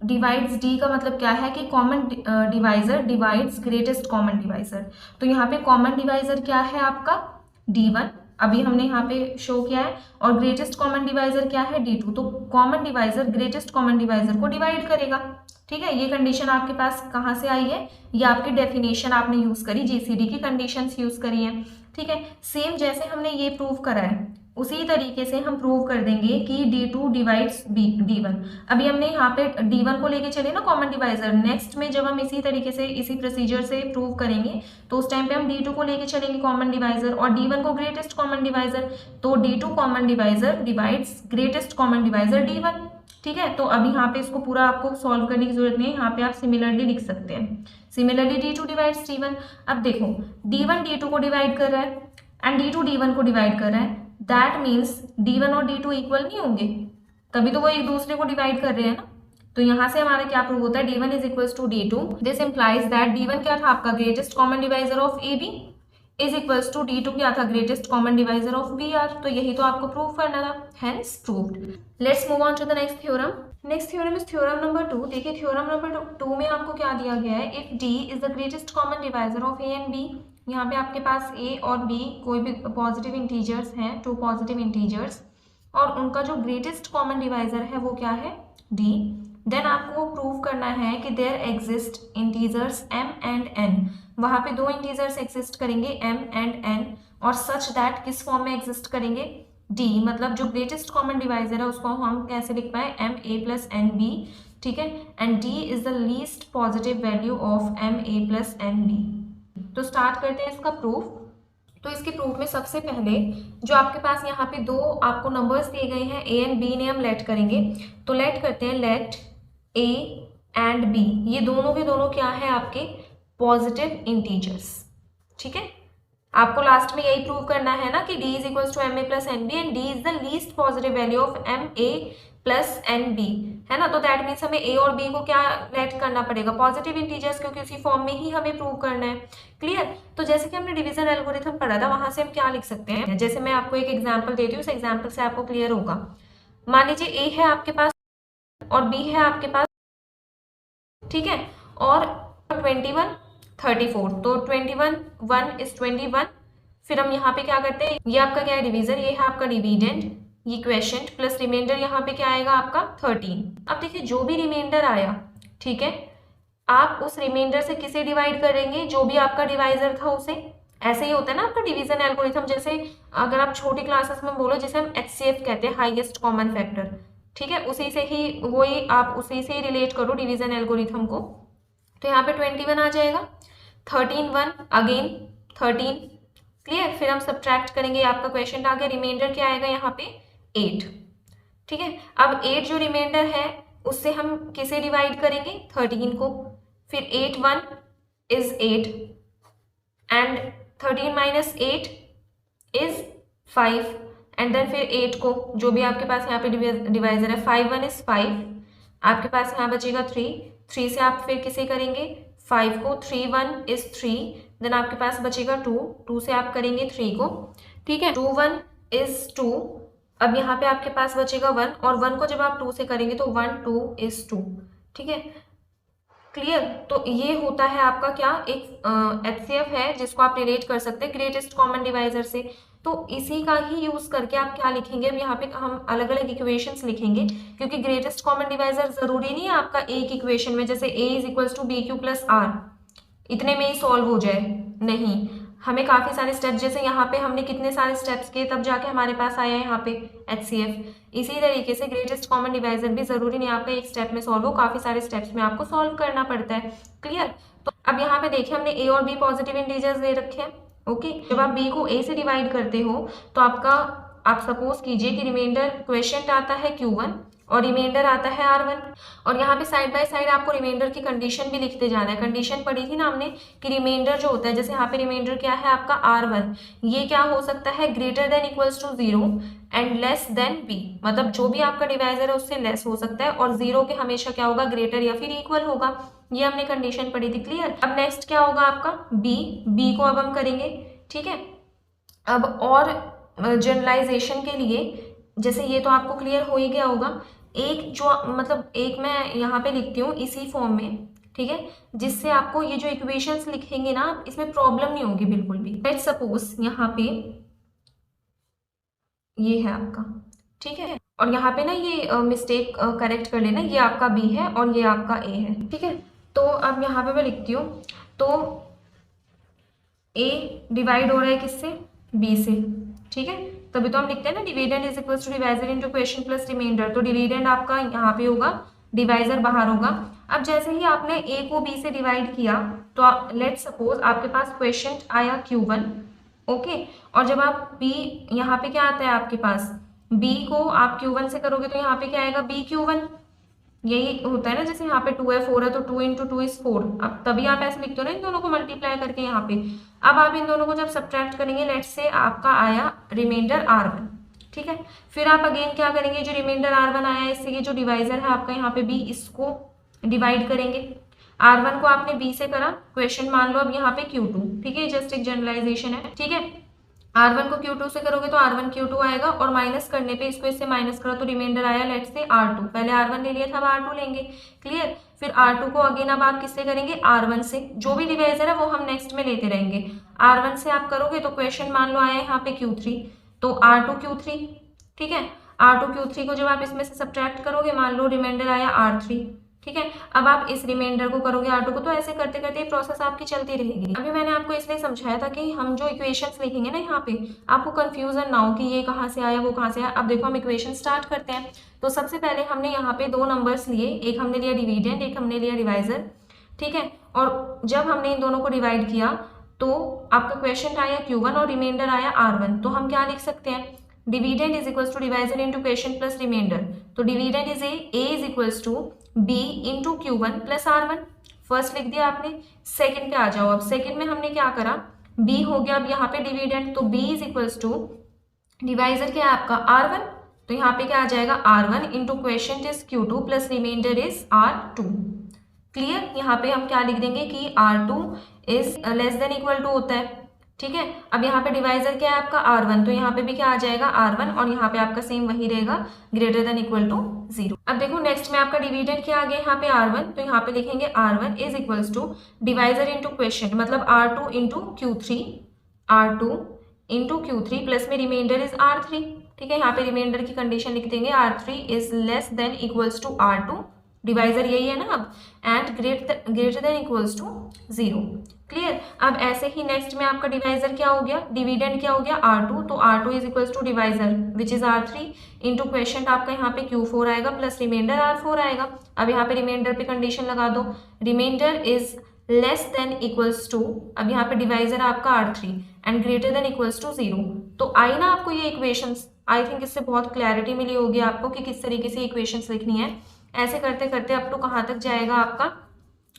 डिवाइड्स D का मतलब क्या है कि common divisor divides greatest common divisor. तो यहाँ पे कॉमन डिवाइजर क्या है आपका, D1, अभी हमने यहाँ पे शो किया है, और ग्रेटेस्ट कॉमन डिवाइजर क्या है, D2। तो common divisor greatest common divisor को डिवाइड करेगा, ठीक है। ये कंडीशन आपके पास कहाँ से आई है, ये आपकी डेफिनेशन आपने यूज करी, GCD की कंडीशंस यूज करी है, ठीक है। सेम जैसे हमने ये प्रूव करा है उसी तरीके से हम प्रूव कर देंगे कि D2 डिवाइड्स D1। अभी हमने यहाँ पे D1 को लेके चले ना कॉमन डिवाइजर, नेक्स्ट में जब हम इसी तरीके से इसी प्रोसीजर से प्रूव करेंगे तो उस टाइम पे हम D2 को लेके चलेंगे कॉमन डिवाइजर और D1 को ग्रेटेस्ट कॉमन डिवाइजर। तो D2 common divisor divides greatest common divisor D1, ठीक है। तो अभी यहाँ पे इसको पूरा आपको सॉल्व करने की जरूरत नहीं है, यहाँ पे आप सिमिलरली लिख सकते हैं, सिमिलरली D2 डिवाइड्स D1। अब देखो D1 D2 को डिवाइड कर रहा है एंड D2 D1 को डिवाइड कर रहा है, दैट मीन्स D1 और D2 इक्वल नहीं होंगे, तभी तो वो एक दूसरे को डिवाइड कर रहे हैं ना। तो यहाँ से हमारा क्या प्रूव होता है, D1 is equals to D2। This implies that D1 क्या था आपका, greatest common divisor of AB is equals to D2 क्या था, greatest common divisor of BR। तो यही तो आपको प्रूव करना था, hence proved. Let's move on to the next theorem. Next theorem is theorem number 2। देखिए थ्योरम नंबर 2 में आपको क्या दिया गया है, if D is the greatest common divisor of A and B। यहाँ पे आपके पास A और B कोई भी पॉजिटिव इंटीजर्स हैं, 2 पॉजिटिव इंटीजर्स, और उनका जो ग्रेटेस्ट कॉमन डिवाइजर है वो क्या है, D। देन आपको प्रूव करना है कि there exist integers M and N। वहाँ पे 2 इंटीजर्स एग्जिस्ट करेंगे M एंड N, और सच दैट किस फॉर्म में एग्जिस्ट करेंगे, D, मतलब जो ग्रेटेस्ट कॉमन डिवाइजर है उसको हम कैसे लिख पाए, MA प्लस NB, ठीक है। And D is the least positive value of MA plus NB। तो स्टार्ट करते हैं इसका प्रूफ। तो इसके प्रूफ में सबसे पहले जो आपके पास यहाँ पे 2 आपको नंबर्स दिए गए हैं A एंड B ने हम लेट करेंगे। तो लेट करते हैं, लेट A एंड बी, ये दोनों के दोनों क्या है आपके पॉजिटिव इंटीजर्स। ठीक है, आपको लास्ट में यही प्रूव करना है ना कि d is equal to M A plus N B and d is the least positive value of M A plus N B, है ना। तो दैट मीन्स हमें a और b को क्या लेट करना पड़ेगा, पॉजिटिव इंटीजर्स, क्योंकि उसी फॉर्म में ही हमें प्रूव करना है। क्लियर। तो जैसे कि हमने डिवीजन एल्गोरिथम पढ़ा था, वहां से हम क्या लिख सकते हैं, जैसे मैं आपको एक एग्जाम्पल देती हूँ, उस एग्जाम्पल से आपको क्लियर होगा। मान लीजिए a है आपके पास और b है आपके पास, ठीक है, और 21 34, तो 21 1 इज 21। फिर हम यहाँ पे क्या करते हैं, ये आपका क्या है डिवीजर, ये है आपका डिविडेंड, ये क्वेश्चन प्लस रिमाइंडर, यहाँ पे क्या आएगा आपका 13। अब देखिए जो भी रिमाइंडर आया, ठीक है, आप उस रिमाइंडर से किसे डिवाइड करेंगे, जो भी आपका डिवाइजर था उसे। ऐसे ही होता है ना आपका डिवीजन एल्गोरिथम, जैसे अगर आप छोटी क्लासेस में बोलो, जैसे हम HCF कहते हैं, हाईएस्ट कॉमन फैक्टर, ठीक है, उसी से ही वही आप उसी से ही रिलेट करो डिवीजन एल्गोरिथम को। तो यहाँ पे 21 आ जाएगा, 13 1 अगेन 13। क्लियर। फिर हम सब्ट्रैक्ट करेंगे, आपका क्वेश्चन आ गया, रिमाइंडर क्या आएगा यहाँ पे 8। ठीक है, अब 8 जो रिमाइंडर है उससे हम किसे डिवाइड करेंगे, 13 को। फिर 8 1 is 8 and 13 minus 8 is 5 and then फिर 8 को, जो भी आपके पास यहाँ पे डिवाइजर है, 5 1 इज 5, आपके पास यहाँ बचेगा 3 से आप फिर किसे करेंगे 5 को, 3 1 इज 3, देन आपके पास बचेगा 2 से आप करेंगे 3 को, ठीक है, 2 1 इज 2। अब यहाँ पे आपके पास बचेगा 1 और 1 को जब आप 2 से करेंगे तो 1 2 इज 2। ठीक है, क्लियर। तो ये होता है आपका क्या, एक HCF है जिसको आप रिलेट कर सकते हैं ग्रेटेस्ट कॉमन डिवाइजर से। तो इसी का ही यूज करके आप क्या लिखेंगे, अब यहाँ पे हम अलग अलग इक्वेशंस लिखेंगे, क्योंकि ग्रेटेस्ट कॉमन डिवाइजर जरूरी नहीं है आपका एक इक्वेशन में, जैसे a is equals to B Q plus R इतने में ही सॉल्व हो जाए, नहीं, हमें काफी सारे स्टेप्स, जैसे यहाँ पे हमने कितने सारे स्टेप्स किए तब जाके हमारे पास आया यहाँ पे HCF। इसी तरीके से ग्रेटेस्ट कॉमन डिवाइजर भी जरूरी नहीं आपका एक स्टेप में सॉल्व हो, काफी सारे स्टेप्स में आपको सॉल्व करना पड़ता है। क्लियर। तो अब यहाँ पे देखिए हमने a और b पॉजिटिव इंटीजर्स दे रखे हैं। ओके, जब आप b को a से डिवाइड करते हो तो आपका, आप सपोज कीजिए कि रिमाइंडर क्वेश्चन आता है Q1 और रिमाइंडर आता है R1, और यहाँ पे साइड बाय साइड आपको रिमाइंडर की कंडीशन भी लिखते जाना है। कंडीशन पढ़ी थी ना हमने कि रिमाइंडर जो होता है, जैसे यहाँ पे रिमाइंडर क्या है आपका R1, ये क्या हो सकता है, greater than equals to 0 and less than b, मतलब जो भी आपका डिवाइजर है उससे लेस हो सकता है, और 0 के हमेशा क्या होगा, ग्रेटर या फिर इक्वल होगा। ये हमने कंडीशन पढ़ी थी। क्लियर। अब नेक्स्ट क्या होगा आपका b को अब हम करेंगे। ठीक है, अब और जनरलाइजेशन के लिए, जैसे ये तो आपको क्लियर हो ही गया होगा, एक जो मतलब एक मैं यहाँ पे लिखती हूँ इसी फॉर्म में, ठीक है, जिससे आपको ये जो इक्वेशंस लिखेंगे ना, इसमें प्रॉब्लम नहीं होगी बिल्कुल भी। लेट्स सपोज यहाँ पे ये है आपका, ठीक है, और यहाँ पे ना ये मिस्टेक करेक्ट कर लेना, ये आपका b है और ये आपका a है। ठीक है, तो अब यहाँ पे मैं लिखती हूँ, तो a डिवाइड हो रहा है किससे, b से। ठीक है, तभी तो हम लिखते हैं ना dividend is equal to divisor into question plus remainder, तो डिविडेंड आपका यहाँ पे होगा, डिवाइजर बाहर होगा। अब जैसे ही आपने a को b से डिवाइड किया, तो लेट्स सपोज आपके पास क्वेश्चन आया Q1, ओके, और जब आप b, यहाँ पे क्या आता है आपके पास, b को आप Q1 से करोगे तो यहाँ पे क्या आएगा, b Q1, यही होता है ना, जैसे यहाँ पे 2 है 4 है तो 2 इंटू 2 इज 4। अब तभी आप ऐसे लिखते हो ना इन दोनों को मल्टीप्लाई करके यहाँ पे। अब आप इन दोनों को जब सब्ट्रैक्ट करेंगे, लेट्स से आपका आया रिमाइंडर R1, ठीक है, फिर आप अगेन क्या करेंगे, जो रिमाइंडर R1 आया इससे ये जो डिवाइजर है आपका यहाँ पे b, इसको डिवाइड करेंगे। R1 को आपने b से करा, क्वेश्चन मान लो अब यहाँ पे Q2, ठीक है, जस्ट एक जनरलाइजेशन है। ठीक है, R1 को Q2 से करोगे तो R1 Q2 आएगा, और माइनस करने पे इसको इससे माइनस करो तो रिमाइंडर आया लेट्स से R2, पहले R1 ले लिया था, अब R2 लेंगे। क्लियर। फिर R2 को अगेन अब आप किससे करेंगे, R1 से, जो भी डिवाइजर है वो हम नेक्स्ट में लेते रहेंगे। R1 से आप करोगे तो क्वेश्चन मान लो आया यहाँ पे Q3, तो R2 Q3, ठीक है, R2 Q3 को जब आप इसमें से सब्ट्रैक्ट करोगे, मान लो रिमाइंडर आया R3, ठीक है, अब आप इस रिमाइंडर को करोगे R2 को, तो ऐसे करते करते प्रोसेस आपकी चलती रहेगी। अभी मैंने आपको इसलिए समझाया था कि हम जो इक्वेशंस लिखेंगे ना यहाँ पे, आपको कंफ्यूजन ना हो कि ये कहाँ से आया वो कहाँ से आया। अब देखो हम इक्वेशन स्टार्ट करते हैं। तो सबसे पहले हमने यहाँ पे दो नंबर्स लिए, एक हमने लिया डिविडेंड, एक हमने लिया डिवाइजर, ठीक है, और जब हमने इन दोनों को डिवाइड किया तो आपका क्वेश्चन आया Q1 और रिमाइंडर आया R1, तो हम क्या लिख सकते हैं, dividend is equals to divisor into quotient plus remainder, तो dividend is a is equals to b into Q1 plus R1। First लिख दिया आपने, सेकंड पे आ जाओ। अब सेकंड में हमने क्या करा, b हो गया, अब यहाँ पे डिविडेंड, तो b is equals to divisor क्या है आपका R1, तो यहाँ पे क्या आ जाएगा R1 into question is Q2 plus remainder is R2। Clear, यहाँ पे हम क्या लिख देंगे कि R2 is less than equal to होता है, ठीक है। अब यहाँ पे डिवाइजर क्या है आपका R1, तो यहाँ पे भी क्या आ जाएगा R1 और यहाँ पे आपका सेम वही रहेगा ग्रेटर देन इक्वल टू 0। अब देखो नेक्स्ट में आपका डिविडेंड क्या आ गया यहाँ पे R1, तो यहाँ पे लिखेंगे R1 is equals to divisor into question, मतलब R2 into Q3, R2 into Q3 plus में रिमाइंडर इज R3, ठीक है। यहाँ पे रिमाइंडर की कंडीशन लिख देंगे R3 is less than equals to R2, divisor यही है ना अब, and greater than equals to 0। Clear. अब ऐसे ही नेक्स्ट में आपका डिवाइजर क्या हो गया, डिविडेंड क्या हो गया R2, तो R2 is equals to divisor which is R3 into question आपका यहाँ पे Q4 आएगा प्लस रिमाइंडर R4 आएगा। अब यहाँ पे रिमाइंडर पे कंडीशन लगा दो, remainder is less than equals to, अब यहाँ पे डिवाइजर आपका R3 and greater than equals to 0। तो आई ना आपको ये इक्वेशंस, आई थिंक इससे बहुत क्लैरिटी मिली होगी आपको कि किस तरीके से इक्वेशंस लिखनी है। ऐसे करते करते अप टू कहाँ तक जाएगा आपका,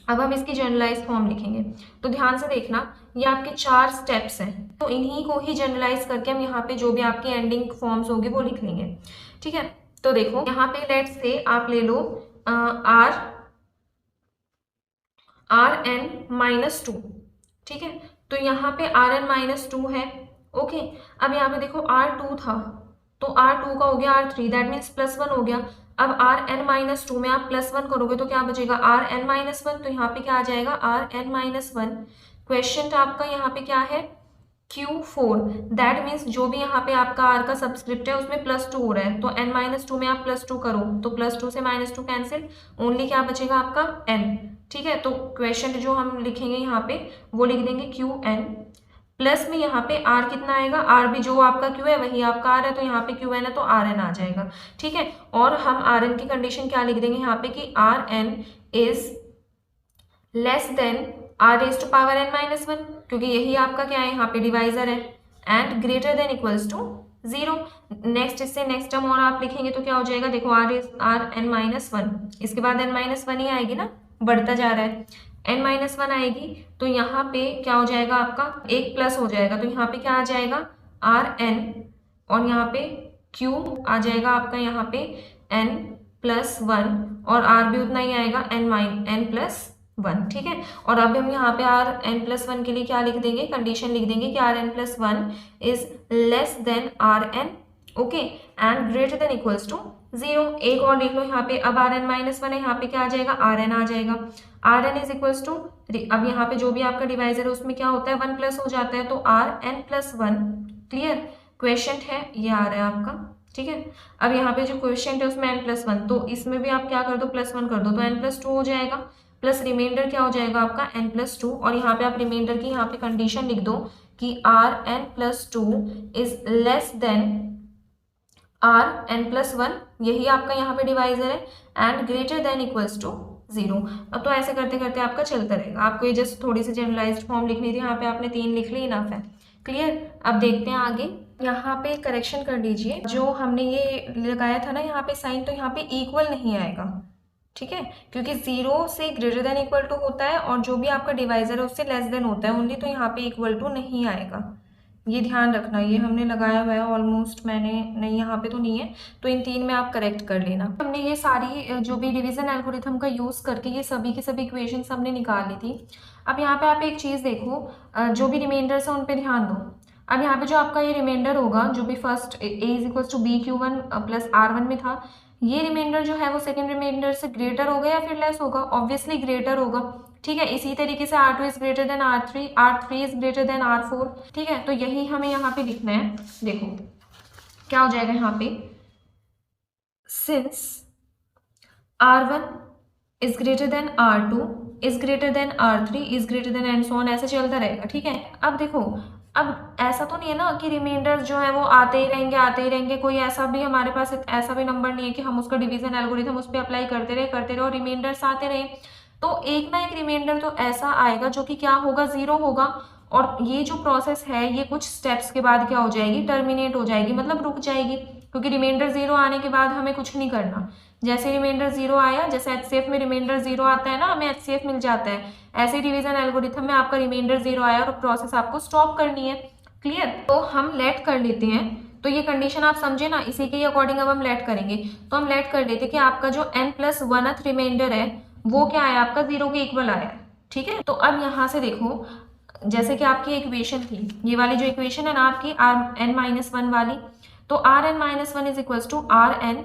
अब हम इसकी जनरलाइज फॉर्म लिखेंगे। तो ध्यान से देखना, ये आपके 4 स्टेप्स हैं, तो इन्हीं को ही जनरलाइज करके हम यहाँ पे जो भी आपकी एंडिंग फॉर्म्स होगी वो लिख लेंगे, ठीक है। तो देखो यहाँ पे लेट्स से आप ले लो Rn-2, ठीक है। तो यहाँ पे Rn-2 है, ओके। अब यहाँ पे देखो R2 था, तो R2 का हो गया R3, दैट मीन्स +1 हो गया। अब Rn-2 में आप +1 करोगे तो क्या बचेगा Rn-1, तो यहाँ पे क्या आ जाएगा Rn-1। क्वेश्चन आपका यहाँ पे क्या है Q4, दैट मीन्स जो भी यहाँ पे आपका R का सबस्क्रिप्ट है उसमें +2 हो रहा है, तो n-2 में आप +2 करो तो +2 से -2 कैंसिल, ओनली क्या बचेगा आपका n, ठीक है। तो क्वेश्चन जो हम लिखेंगे यहाँ पे वो लिख देंगे Qn, प्लस में यहाँ पे R कितना आएगा, R भी जो आपका Q है वही आपका R है, तो यहाँ पे Qn है तो Rn आ जाएगा, ठीक है। और हम Rn की कंडीशन क्या लिख देंगे यहाँ पे कि Rn is less then R⁻n-1, क्योंकि यही आपका क्या है यहाँ पे डिवाइजर है, and greater than equals to 0। Next इससे नेक्स्ट टर्म और आप लिखेंगे तो क्या हो जाएगा, देखो Rn-1, इसके बाद n-1 ही आएगी ना, बढ़ता जा रहा है, n-1 आएगी, तो यहाँ पे क्या हो जाएगा आपका एक प्लस हो जाएगा, तो यहाँ पे क्या आ जाएगा Rn और यहाँ पे Q आ जाएगा आपका यहाँ पे n+1 और R भी उतना ही आएगा n+1, ठीक है। और अब हम यहाँ पे Rn+1 के लिए क्या लिख देंगे, कंडीशन लिख देंगे कि Rn+1 is less than Rn, okay, and greater than equals to 0। एक और देख लो यहाँ पे, अब Rn-1 है, यहाँ पे क्या आ जाएगा Rn आ जाएगा, Rn इज इक्वल्स टू, अब यहाँ पे जो भी आपका डिवाइजर है उसमें क्या होता है 1 प्लस हो जाता है, तो Rn+1। क्लियर, क्वेश्चन है ये आ रहा है आपका, ठीक है। अब यहाँ पे जो क्वेश्चन है उसमें n+1, तो इसमें भी आप क्या कर दो +1 कर दो, तो n+2 हो जाएगा, प्लस रिमाइंडर क्या हो जाएगा आपका n+2, और यहाँ पे आप रिमाइंडर की यहाँ पे कंडीशन लिख दो कि Rn+2 is less then Rn+1, यही आपका यहाँ पे डिवाइजर है, and greater than equals to 0। अब तो ऐसे करते करते आपका चलता रहेगा, आपको ये जस्ट थोड़ी सी जनरलाइज्ड फॉर्म लिखनी थी, यहाँ पे आपने 3 लिख ली, इनफ है। क्लियर। अब देखते हैं आगे, यहाँ पे करेक्शन कर लीजिए, जो हमने ये लगाया था ना यहाँ पे साइन, तो यहाँ पे इक्वल नहीं आएगा, ठीक है, क्योंकि 0 से ग्रेटर देन इक्वल टू होता है और जो भी आपका डिवाइजर है उससे लेस देन होता है ओनली, तो यहाँ पे इक्वल टू नहीं आएगा, ये ध्यान रखना। ये हमने लगाया हुआ है ऑलमोस्ट, मैंने नहीं, यहाँ पे तो नहीं है, तो इन 3 में आप करेक्ट कर लेना। हमने ये सारी जो भी डिवीजन एल्गोरिथम का यूज़ करके ये सभी की सभी इक्वेशंस हमने निकाल ली थी। अब यहाँ पे आप एक चीज़ देखो, जो भी रिमाइंडर्स है उन पर ध्यान दो। अब यहाँ पे जो आपका ये रिमाइंडर होगा, जो भी first a is equals to bq1 plus R1 में था, ये रिमाइंडर जो है वो सेकंड रिमाइंडर से ग्रेटर होगा या फिर लेस होगा, ऑब्वियसली ग्रेटर होगा, ठीक है। इसी तरीके से R2 is greater then R3, R3 is greater then R4, ठीक है। तो यही हमें यहाँ पे लिखना है। देखो क्या हो जाएगा यहाँ पे, since R1 is greater then R2 is greater then R3 is greater then and so on, ऐसे चलता रहेगा, ठीक है। अब देखो, अब ऐसा तो नहीं है ना कि रिमाइंडर जो है वो आते ही रहेंगे, कोई ऐसा भी हमारे पास ऐसा भी नंबर नहीं है कि हम उसका डिवीजन एल्गोरिथम उस पर अप्लाई करते रहे और रिमाइंडर्स आते रहे। तो एक ना एक रिमाइंडर तो ऐसा आएगा जो कि क्या होगा, 0 होगा, और ये जो प्रोसेस है ये कुछ स्टेप्स के बाद क्या हो जाएगी, टर्मिनेट हो जाएगी, मतलब रुक जाएगी, क्योंकि रिमाइंडर 0 आने के बाद हमें कुछ नहीं करना। जैसे रिमाइंडर 0 आया, जैसे एचसीएफ में रिमाइंडर 0 आता है ना, हमें एचसीएफ मिल जाता है, ऐसे डिवीजन एल्गोरिथम में आपका रिमाइंडर 0 आया और प्रोसेस आपको स्टॉप करनी है। क्लियर? तो हम लेट कर लेते हैं, तो ये कंडीशन आप समझे ना, इसी के अकॉर्डिंग अब हम लेट करेंगे। तो हम लेट कर लेते कि आपका जो n+1th रिमाइंडर है वो क्या है, आपका 0 के इक्वल आया है। ठीक है, तो अब यहाँ से देखो, जैसे कि आपकी इक्वेशन थी, ये वाली जो इक्वेशन है ना आपकी Rn-1 वाली, तो Rn-1 is equal to Rn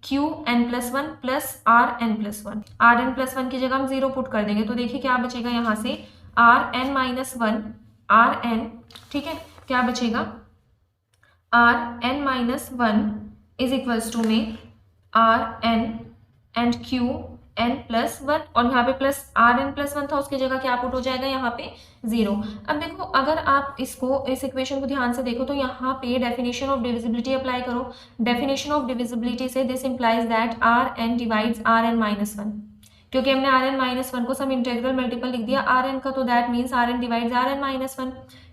Qn+1 plus Rn+1। Rn+1 की जगह हम 0 पुट कर देंगे, तो देखिए क्या बचेगा यहाँ से, Rn-1 Rn, ठीक है, क्या बचेगा, Rn-1 इज इक्वल्स टू में Rn एंड Qn+1, और यहाँ पे प्लस Rn+1 था, उसकी जगह क्या पुट हो जाएगा यहाँ पे 0। अब देखो, अगर आप इसको, इस इक्वेशन को ध्यान से देखो तो यहाँ पे डेफिनेशन ऑफ डिविजिबिलिटी अप्लाई करो। डेफिनेशन ऑफ डिविजिबिलिटी से this implies that Rn divides Rn-1, क्योंकि हमने Rn-1 को सम इंटीग्रल मल्टीपल लिख दिया Rn का, तो that means Rn divides Rn-1।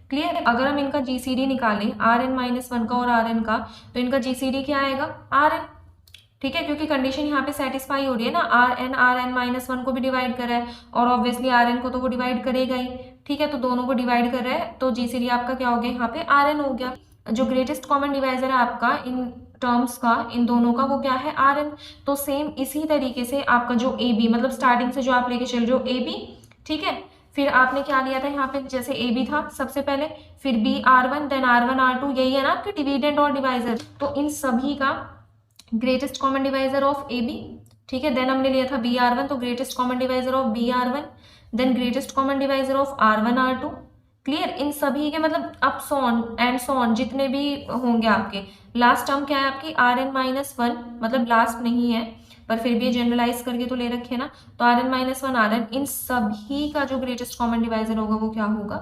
Clear है? अगर हम इनका जीसीडी निकालें Rn-1 का और Rn का, तो इनका जीसीडी क्या आएगा, Rn। ठीक है, क्योंकि कंडीशन यहाँ पे सेटिस्फाई हो रही है ना, Rn को भी डिवाइड कर रहा है और ऑब्वियसली Rn को तो वो डिवाइड करेगा ही। ठीक है, तो दोनों को डिवाइड कर रहा है, तो जीसीडी आपका क्या हो गया, यहाँ पे Rn हो गया। जो ग्रेटेस्ट कॉमन डिवाइजर है आपका इन टर्म्स का, इन दोनों का, वो क्या है, Rn। तो सेम इसी तरीके से आपका जो AB, मतलब स्टार्टिंग से जो आप लेके चल रहे हो AB, ठीक है, फिर आपने क्या लिया था यहाँ पे, जैसे AB था सबसे पहले, फिर BR1, देन R1 R2, यही है ना आपके डिविडेंड और डिवाइजर। तो इन सभी का greatest common divisor of AB, ठीक है, देन हमने लिया था BR1, तो greatest common divisor of BR1, then greatest common divisor of R1 R2। Clear? इन सभी के मतलब अप सॉन एंड सॉन जितने भी होंगे आपके, लास्ट टर्म क्या है आपकी Rn-1, मतलब लास्ट नहीं है पर फिर भी जनरलाइज करके तो ले रखे ना, तो Rn-1 Rn, इन सभी का जो ग्रेटेस्ट कॉमन डिवाइजर होगा वो क्या होगा,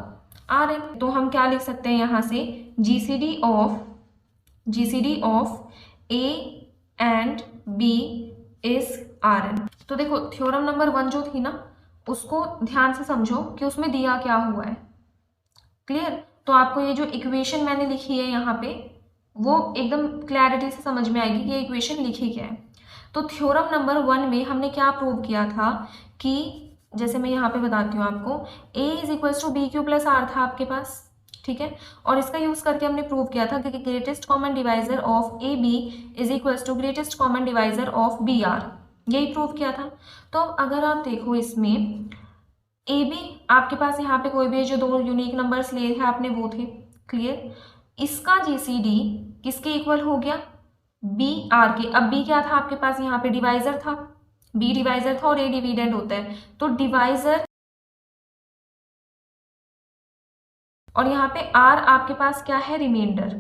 Rn। तो हम क्या लिख सकते हैं यहाँ से, GCD of A and B is Rn। तो देखो, थ्योरम नंबर 1 जो थी ना, उसको ध्यान से समझो कि उसमें दिया क्या हुआ है। क्लियर? तो आपको ये जो इक्वेशन मैंने लिखी है यहाँ पे, वो एकदम क्लैरिटी से समझ में आएगी कि ये इक्वेशन लिखी क्या है। तो थ्योरम नंबर 1 में हमने क्या प्रूव किया था कि, जैसे मैं यहाँ पे बताती हूँ आपको, A is equals to BQ plus R था आपके पास, ठीक है, और इसका यूज करके हमने प्रूव किया था कि greatest common divisor of AB is equals to greatest common divisor of BR, यही प्रूव किया था। तो अगर आप देखो इसमें AB आपके पास यहाँ पे कोई भी जो दो यूनिक नंबर्स लिए थे आपने वो थे। क्लियर? इसका GCD किसके इक्वल हो गया, BR के। अब B क्या था आपके पास, यहाँ पे डिवाइजर था, B डिवाइजर था और A डिविडेंड होता है, तो डिवाइजर, और यहाँ पे R आपके पास क्या है, रिमाइंडर।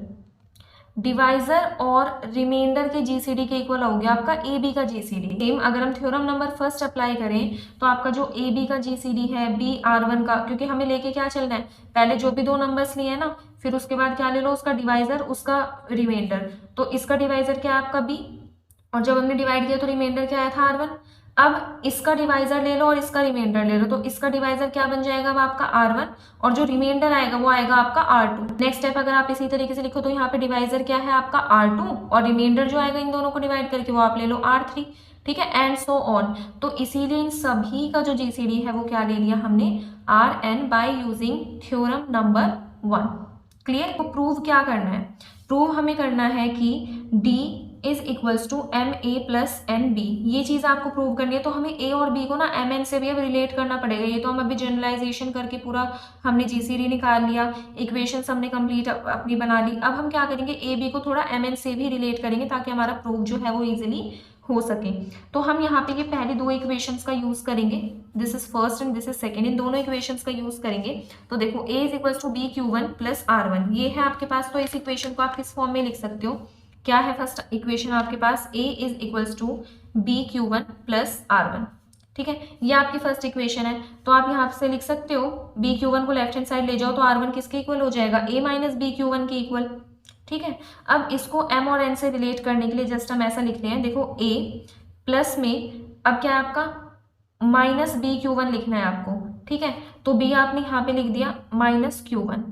डिवाइजर और रिमाइंडर के जीसीडी के इक्वल हो गया आपका AB का जीसीडी। सेम अगर हम थ्योरम नंबर 1 अप्लाई करें, तो आपका जो AB का जीसीडी है BR1 का, क्योंकि हमें लेके क्या चलना है, पहले जो भी दो नंबर्स लिए ना, फिर उसके बाद क्या ले लो, उसका डिवाइजर, उसका रिमाइंडर। तो इसका डिवाइजर क्या है आपका B, और जब हमने डिवाइड किया तो रिमाइंडर क्या आया था R1। अब इसका डिवाइजर ले लो और इसका रिमाइंडर ले लो, तो इसका डिवाइजर क्या बन जाएगा, अब आपका R1, और जो रिमाइंडर आएगा वो आएगा आपका R2। नेक्स्ट स्टेप अगर आप इसी तरीके से लिखो, तो यहाँ पे डिवाइजर क्या है आपका R2, और रिमाइंडर जो आएगा इन दोनों को डिवाइड करके वो आप ले लो R3, ठीक है, एंड सो ऑन। तो इसीलिए इन सभी का जो जीसीडी है वो क्या ले लिया हमने, Rn, by using theorem number 1। Clear? तो प्रूव क्या करना है, प्रूव हमें करना है कि D is equals to MA plus NB, ये चीज आपको प्रूव करनी है। तो हमें A और B को ना MN से भी अब रिलेट करना पड़ेगा। ये तो हम अभी जनरलाइजेशन करके पूरा हमने GCD निकाल लिया, इक्वेशंस हमने कंप्लीट अपनी बना ली। अब हम क्या करेंगे, AB को थोड़ा MN से भी रिलेट करेंगे ताकि हमारा प्रूफ जो है वो इजिली हो सके। तो हम यहाँ पे ये पहले दो इक्वेशंस का यूज करेंगे, this is first and this is second, इन दोनों इक्वेशंस का यूज करेंगे। तो देखो A is equals to BQ1 plus R1, ये है आपके पास। तो इस इक्वेशन को आप किस फॉर्म में लिख सकते हो, क्या है फर्स्ट इक्वेशन आपके पास, A is equals to BQ1 plus R1, ठीक है, ये आपकी फर्स्ट इक्वेशन है। तो आप यहाँ से लिख सकते हो BQ1 को लेफ्ट हैंड साइड ले जाओ तो R1 किसके इक्वल हो जाएगा, A माइनस BQ1 के इक्वल, ठीक है। अब इसको M और N से रिलेट करने के लिए जस्ट हम ऐसा लिखते हैं, देखो A प्लस में अब क्या है आपका माइनस BQ1 लिखना है आपको, ठीक है, तो b आपने यहाँ पे लिख दिया -q1,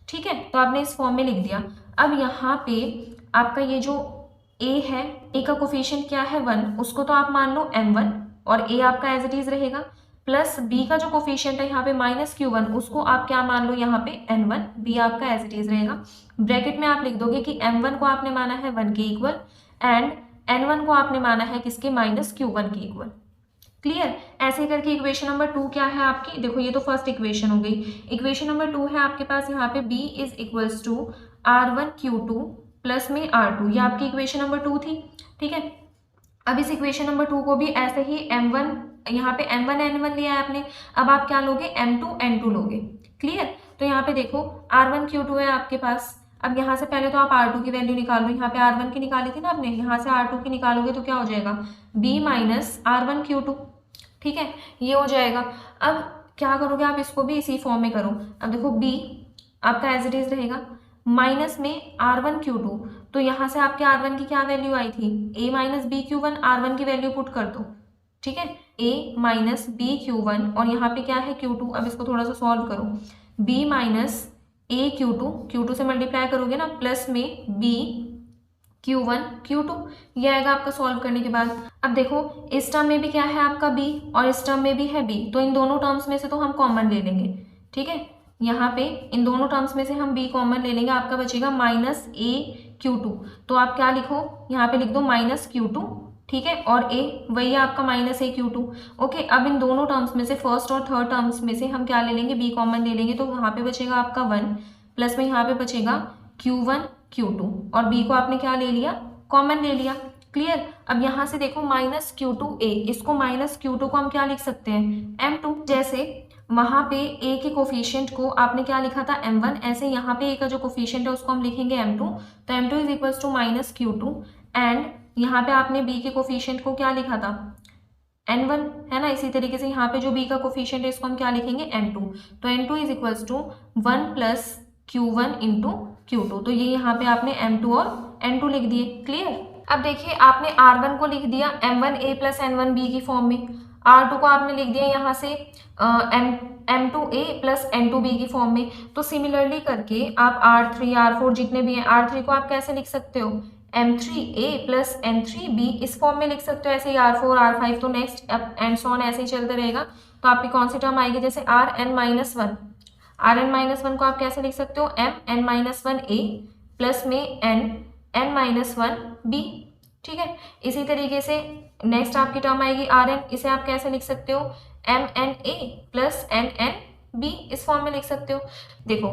ठीक है, तो आपने इस फॉर्म में लिख दिया। अब यहाँ पे आपका ये जो a है, a का कोफिशिएंट क्या है 1, उसको तो आप मान लो m1 और a आपका एज इट इज रहेगा, प्लस b का जो कोफिशिएंट है यहाँ पे -q1, उसको आप क्या मान लो यहाँ पे n1, b आपका एज इट इज रहेगा। ब्रैकेट में आप लिख दोगे कि m1 को आपने माना है 1 के इक्वल एंड n1 को आपने माना है किसके -q1 के इक्वल। क्लियर। ऐसे करके इक्वेशन नंबर 2 क्या है आपकी, देखो ये तो फर्स्ट इक्वेशन हो गई। इक्वेशन नंबर 2 है आपके पास यहाँ पे b is equals to r1q2 plus में r2, ये आपकी इक्वेशन नंबर 2 थी, ठीक है। अब इस इक्वेशन नंबर 2 को भी ऐसे ही m1, यहाँ पे m1 n1 लिया है आपने, अब आप क्या लोगे m2 n2 लोगे। क्लियर। तो यहाँ पे देखो r1q2 है आपके पास, अब यहाँ से पहले तो आप r2 की वैल्यू निकालो, यहाँ पे r1 की निकाली थी ना आपने, यहाँ से r2 की निकालोगे तो क्या हो जाएगा b माइनस r1q2, ठीक है, ये हो जाएगा। अब क्या करोगे आप, इसको भी इसी फॉर्म में करो। अब देखो b आपका एज इट इज रहेगा माइनस में r1q2, तो यहाँ से आपके r1 की क्या वैल्यू आई थी a minus B Q one, r1 की वैल्यू पुट कर दो, ठीक है, a minus B Q one और यहाँ पे क्या है q2। अब इसको थोड़ा सा सॉल्व करो, b माइनस a q2 से मल्टीप्लाई करोगे ना, प्लस में b q1 q2, ये आएगा आपका सॉल्व करने के बाद। अब देखो इस टर्म में भी क्या है आपका b और इस टर्म में भी है b, तो इन दोनों टर्म्स में से तो हम कॉमन ले लेंगे, ठीक है, यहाँ पे इन दोनों टर्म्स में से हम b कॉमन ले लेंगे, आपका बचेगा माइनस a q2, तो आप क्या लिखो यहाँ पे लिख दो माइनस q2, ठीक है, और a वही है आपका माइनस a q2। ओके, अब इन दोनों टर्म्स में से फर्स्ट और थर्ड टर्म्स में से हम क्या ले लेंगे b कॉमन ले लेंगे, तो यहाँ पे बचेगा आपका 1 प्लस में यहाँ पे बचेगा q1 q2 और b को आपने क्या ले लिया कॉमन ले लिया। क्लियर। अब यहाँ से देखो माइनस q2a, इसको माइनस q2 को हम क्या लिख सकते हैं m2, जैसे वहां पे a के कोफिशिएंट को आपने क्या लिखा था m1, ऐसे यहाँ पे a का जो कोफिशिएंट है उसको हम लिखेंगे m2, तो m2 is equals to minus q2 and यहाँ पे आपने b के कोफिशिएंट को क्या लिखा था n1, है ना। इसी तरीके से यहाँ पे जो b का कोफिशिएंट है इसको हम क्या लिखेंगे n2, तो n2 is equals to 1 plus q1 into q2, तो ये यहाँ पे आपने m2 और n2 लिख दिए। क्लियर। अब देखिए आपने r1 को लिख दिया m1a प्लस n1b की फॉर्म में, r2 को आपने लिख दिया यहाँ से m2a प्लस n2b की फॉर्म में, तो सिमिलरली करके आप r3 r4 जितने भी हैं, r3 को आप कैसे लिख सकते हो m3a प्लस n3b इस फॉर्म में लिख सकते हो, ऐसे ही r4 r5, तो नेक्स्ट एंड सो ऑन ऐसे ही चलते रहेगा। तो आपकी कौन सी टर्म आएगी, जैसे rn माइनस वन को आप कैसे लिख सकते हो mn minus one a plus में n माइनस वन b, ठीक है। इसी तरीके से नेक्स्ट आपकी टर्म आएगी rn, इसे आप कैसे लिख सकते हो mna प्लस nnb इस फॉर्म में लिख सकते हो। देखो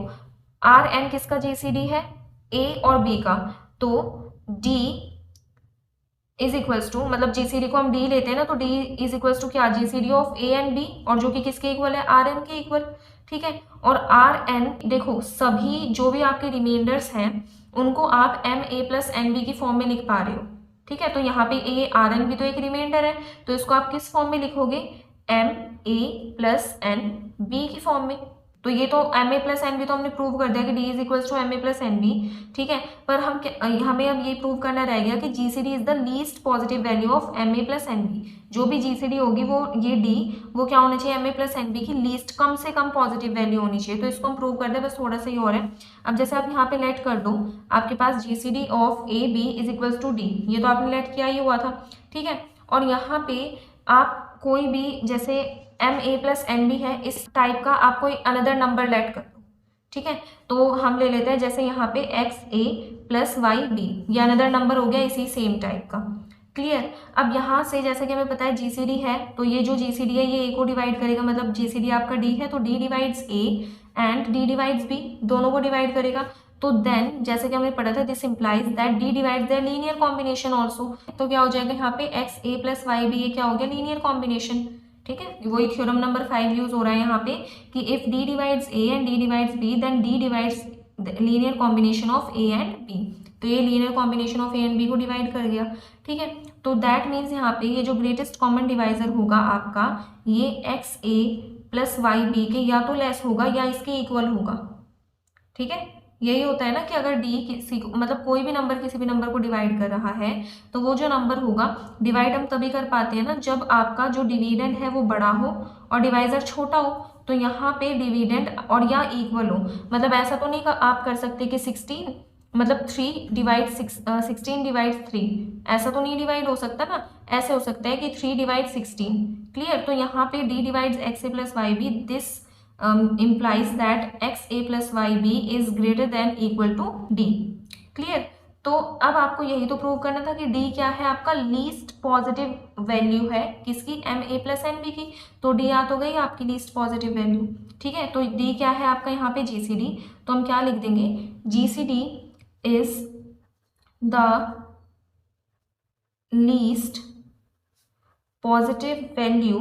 rn किसका जीसीडी है a और b का, तो d इज इक्वल्स टू, मतलब जीसीडी को हम d लेते हैं ना, तो d इज इक्वल्स टू क्या GCD of a and b, और जो कि किसके इक्वल है rn के इक्वल, ठीक है। और rn देखो सभी जो भी आपके रिमाइंडर्स हैं उनको आप ma प्लस nb की फॉर्म में लिख पा रहे हो, ठीक है। तो यहाँ पे a rn भी तो एक रिमाइंडर है, तो इसको आप किस फॉर्म में लिखोगे ma प्लस nb की फॉर्म में। तो ये तो ma प्लस एन बी तो हमने प्रूव कर दिया कि d is equals to ma plus N B, ठीक है। पर हमें अब ये प्रूव करना रह गया कि GCD is the least positive value of ma plus N B, जो भी जीसीडी होगी वो ये d वो क्या होना चाहिए ma प्लस एन बी की लीस्ट कम से कम पॉजिटिव वैल्यू होनी चाहिए। तो इसको हम प्रूव कर दें, बस थोड़ा सा ही और है। अब जैसे आप यहाँ पे लेट कर दो, आपके पास GCD of a b is equals to d, ये तो आपने लेट किया ही हुआ था, ठीक है। और यहाँ पे आप कोई भी जैसे ma प्लस एन बी है इस टाइप का आप कोई अनदर नंबर लेट कर दो, ठीक है। तो हम ले लेते हैं जैसे यहाँ पे xa प्लस वाई बी, ये अनदर नंबर हो गया इसी सेम टाइप का। क्लियर। अब यहाँ से जैसे कि हमें पता है जीसीडी है, तो ये जो जीसीडी है ये a को डिवाइड करेगा, मतलब जीसीडी आपका d है तो d divides a and d divides b, दोनों को डिवाइड करेगा। तो देन जैसे कि हमने पढ़ा था this implies that d divides their linear combination also, तो क्या हो जाएगा यहाँ पे xa प्लस वाई बी, ये क्या हो गया लीनियर कॉम्बिनेशन, ठीक है। वही थ्योरम नंबर 5 यूज हो रहा है यहाँ पे कि if d divides a and d divides b then d divides linear combination of a and b, तो ये linear combination of a and b को डिवाइड कर गया, ठीक है। तो दैट मीन्स यहाँ पे ये जो ग्रेटेस्ट कॉमन डिवाइजर होगा आपका ये xa प्लस वाई बी के या तो लेस होगा या इसके इक्वल होगा, ठीक है, यही होता है ना कि अगर डी किसी को मतलब कोई भी नंबर किसी भी नंबर को डिवाइड कर रहा है तो वो जो नंबर होगा डिवाइड हम तभी कर पाते हैं ना जब आपका जो डिविडेंड है वो बड़ा हो और डिवाइजर छोटा हो। तो यहाँ पे डिविडेंड और या इक्वल हो, मतलब ऐसा तो नहीं आप कर सकते कि 16 मतलब 3 डिवाइड 16 डिवाइड 3, ऐसा तो नहीं डिवाइड हो सकता ना। ऐसे हो सकता है कि 3 डिवाइड 16। क्लियर। तो यहाँ पे D divides X A plus Y B, this implies that x a plus y b is greater than equal to d। Clear. तो अब आपको यही तो प्रूव करना था कि d क्या है, आपका लीस्ट पॉजिटिव वैल्यू है किसकी, M A plus N B की। तो d आ तो गई आपकी लीस्ट पॉजिटिव वैल्यू। ठीक है। तो d क्या है आपका यहाँ पे GCD, तो हम क्या लिख देंगे, GCD is the least positive value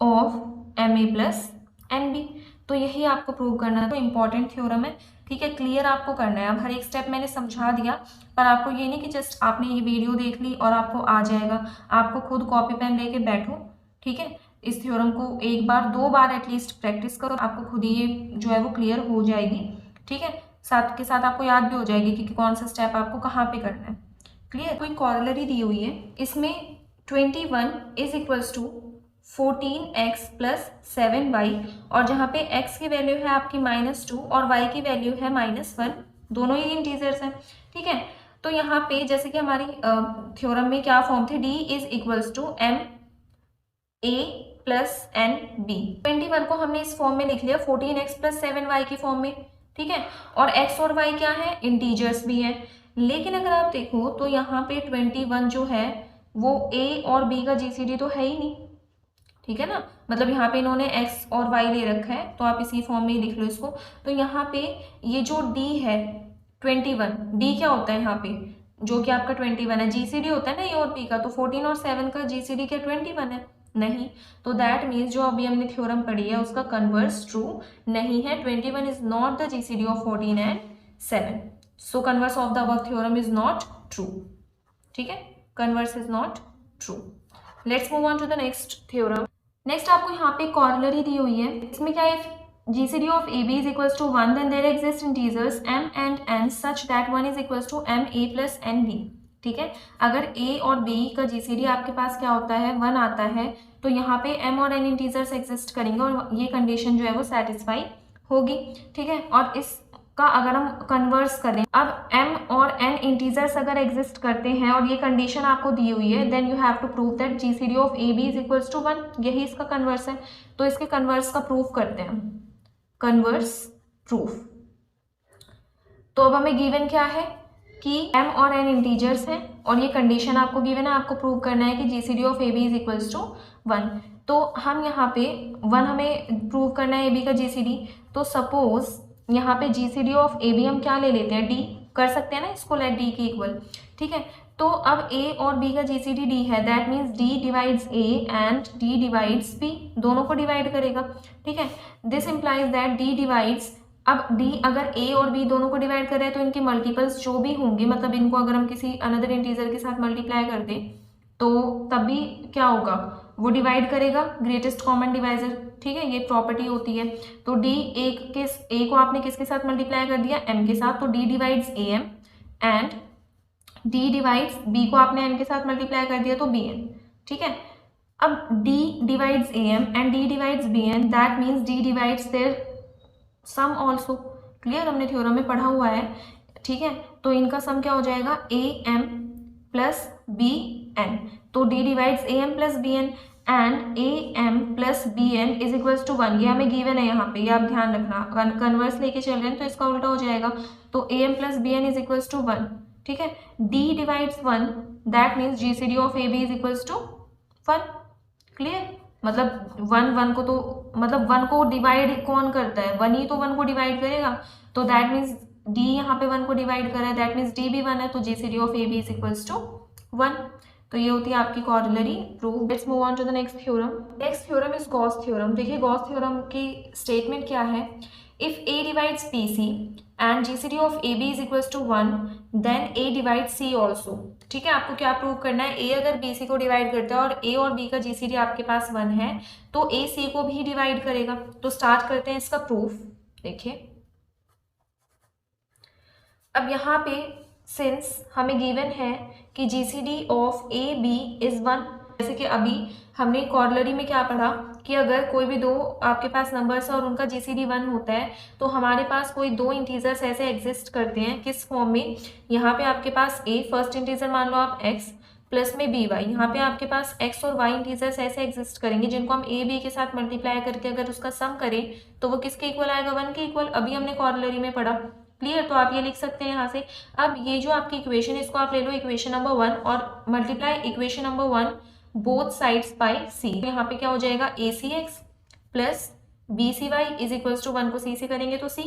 of M A plus N B. तो यही आपको प्रूव करना है। तो इम्पॉर्टेंट थ्योरम है। ठीक है, क्लियर आपको करना है। अब हर एक स्टेप मैंने समझा दिया, पर आपको ये नहीं कि जस्ट आपने ये वीडियो देख ली और आपको आ जाएगा, आपको खुद कॉपी पेन लेके बैठो। ठीक है, इस थ्योरम को एक बार 2 बार एटलीस्ट प्रैक्टिस करो, आपको खुद ही ये जो है वो क्लियर हो जाएगी। ठीक है, साथ के साथ आपको याद भी हो जाएगी कि कौन सा स्टेप आपको कहाँ पे करना है। क्लियर। कोई कॉरलरी दी हुई है, इसमें 21 is equals to 14x plus 7y, और जहाँ पे x की वैल्यू है आपकी -2 और y की वैल्यू है -1, दोनों ही इंटीजर्स हैं। ठीक है। तो यहाँ पे जैसे कि हमारी थ्योरम में क्या फॉर्म थे, d is equals to m a plus N B. 21 को हमने इस फॉर्म में लिख लिया 14x प्लस 7y की फॉर्म में। ठीक है, और x और y क्या है, इंटीजर्स भी हैं। लेकिन अगर आप देखो तो यहाँ पे 21 जो है वो a और b का GCD तो है ही नहीं। ठीक है ना, मतलब यहाँ पे इन्होंने x और y ले रखा है, तो आप इसी फॉर्म में ही लिख लो इसको। तो यहाँ पे ये जो d है 21, d क्या होता है यहाँ पे, जो कि आपका 21 है, GCD होता है ना a और b का। तो 14 और 7 का GCD क्या 21 है, नहीं। तो दैट मीन्स जो अभी हमने थ्योरम पढ़ी है उसका कन्वर्स ट्रू नहीं है। 21 is not the GCD of 14 and 7, so converse of the above theorem is not true. ठीक है, converse is not true. Let's move on to the next theorem. Next आपको यहाँ पे कॉरलरी दी हुई है, इसमें क्या है, GCD of AB is equals to 1, then there exist integers m and n such that 1 is equals to m a plus n b। ठीक है, अगर a और b का GCD आपके पास क्या होता है, 1 आता है, तो यहाँ पे m और n इंटीजर्स एग्जिस्ट करेंगे और ये कंडीशन जो है वो सेटिस्फाई होगी। ठीक है, और इसका अगर हम कन्वर्स करें, अब m और n इंटीजर्स अगर एग्जिस्ट करते हैं और ये कंडीशन आपको दी हुई है, then you have to prove that GCD of AB is equals to 1, यही इसका कन्वर्स है। तो इसके कन्वर्स का प्रूफ करते हैं, कन्वर्स प्रूफ। तो अब हमें गिवन क्या है कि m और n इंटीजर्स हैं और ये कंडीशन आपको गिवन है, आपको प्रूव करना है कि GCD of AB is equals to 1। तो हम यहाँ पे 1 हमें प्रूव करना है AB का GCD, तो सपोज यहाँ पे GCD ऑफ AB हम क्या ले लेते हैं, D कर सकते हैं ना इसको, लेट D की इक्वल। ठीक है, तो अब A और B का GCD D है, that means D divides A and D divides B, दोनों को डिवाइड करेगा। ठीक है, this implies that D divides, अब D अगर A और B दोनों को डिवाइड कर रहे हैं तो इनके मल्टीपल्स जो भी होंगे, मतलब इनको अगर हम किसी अनदर इंटीजर के साथ मल्टीप्लाई कर दें तो तब भी क्या होगा, वो डिवाइड करेगा, ग्रेटेस्ट कॉमन डिवाइजर। ठीक है, ये प्रॉपर्टी होती है। तो D A को आपने किसके साथ मल्टीप्लाई कर दिया, M के साथ, तो D divides AM and D divides B को आपने N के साथ मल्टीप्लाई कर दिया तो BN। ठीक है, अब D divides AM and D divides BN, that means D divides their sum also. Clear, हमने थ्योरम में पढ़ा हुआ है। ठीक है, तो इनका सम क्या हो जाएगा, AM प्लस BN, तो D divides AM plus BN and AM plus BN is equals to 1, ये हमें गिवन है यहाँ पे, ये आप ध्यान रखना, कन्वर्स लेके चल रहे हैं तो इसका उल्टा हो जाएगा। तो AM plus BN is equals to 1। ठीक है, D divides 1, that means GCD of AB is equals to 1। Clear, मतलब 1 को तो मतलब 1 को डिवाइड कौन करता है, 1 ही तो 1 को डिवाइड करेगा। तो दैट मीन्स D यहाँ पे 1 को डिवाइड कर रहा है, दैट मीन्स D भी 1 है, तो GCD of AB is equals to 1। तो ये होती है आपकी corollary proof. Let's move on to the next theorem. Next theorem is Gauss theorem. देखिए गॉस थ्योरम की स्टेटमेंट क्या है, if A divides BC and GCD of AB is equals to 1, then A divides C also. ठीक है, आपको क्या prove करना है, A अगर BC को डिवाइड करता है और A और B का GCD आपके पास 1 है, तो A C को भी डिवाइड करेगा। तो स्टार्ट करते हैं इसका प्रूफ। देखिए अब यहाँ पे सिंस हमें गिवन है कि GCD of A B is 1, जैसे कि अभी हमने कॉर्लरी में क्या पढ़ा कि अगर कोई भी दो आपके पास नंबर्स है और उनका जीसीडी 1 होता है तो हमारे पास कोई दो इंटीजर्स ऐसे एग्जिस्ट करते हैं, किस फॉर्म में, यहाँ पे आपके पास ए फर्स्ट इंटीजर मान लो आप x प्लस में बी वाई, यहाँ पे आपके पास x और y इंटीजर्स ऐसे एग्जिस्ट करेंगे जिनको हम ए बी के साथ मल्टीप्लाई करके अगर उसका सम करें तो वो किसके इक्वल आएगा, 1 के इक्वल। अभी हमने कॉर्लरी में पढ़ा, क्लियर। तो आप ये लिख सकते हैं यहाँ से। अब ये जो आपकी इक्वेशन है इसको आप ले लो इक्वेशन नंबर 1 और multiply equation number 1 both sides by C. यहाँ पे क्या हो जाएगा, A C x plus B C Y is equals to 1 को सी से करेंगे तो सी,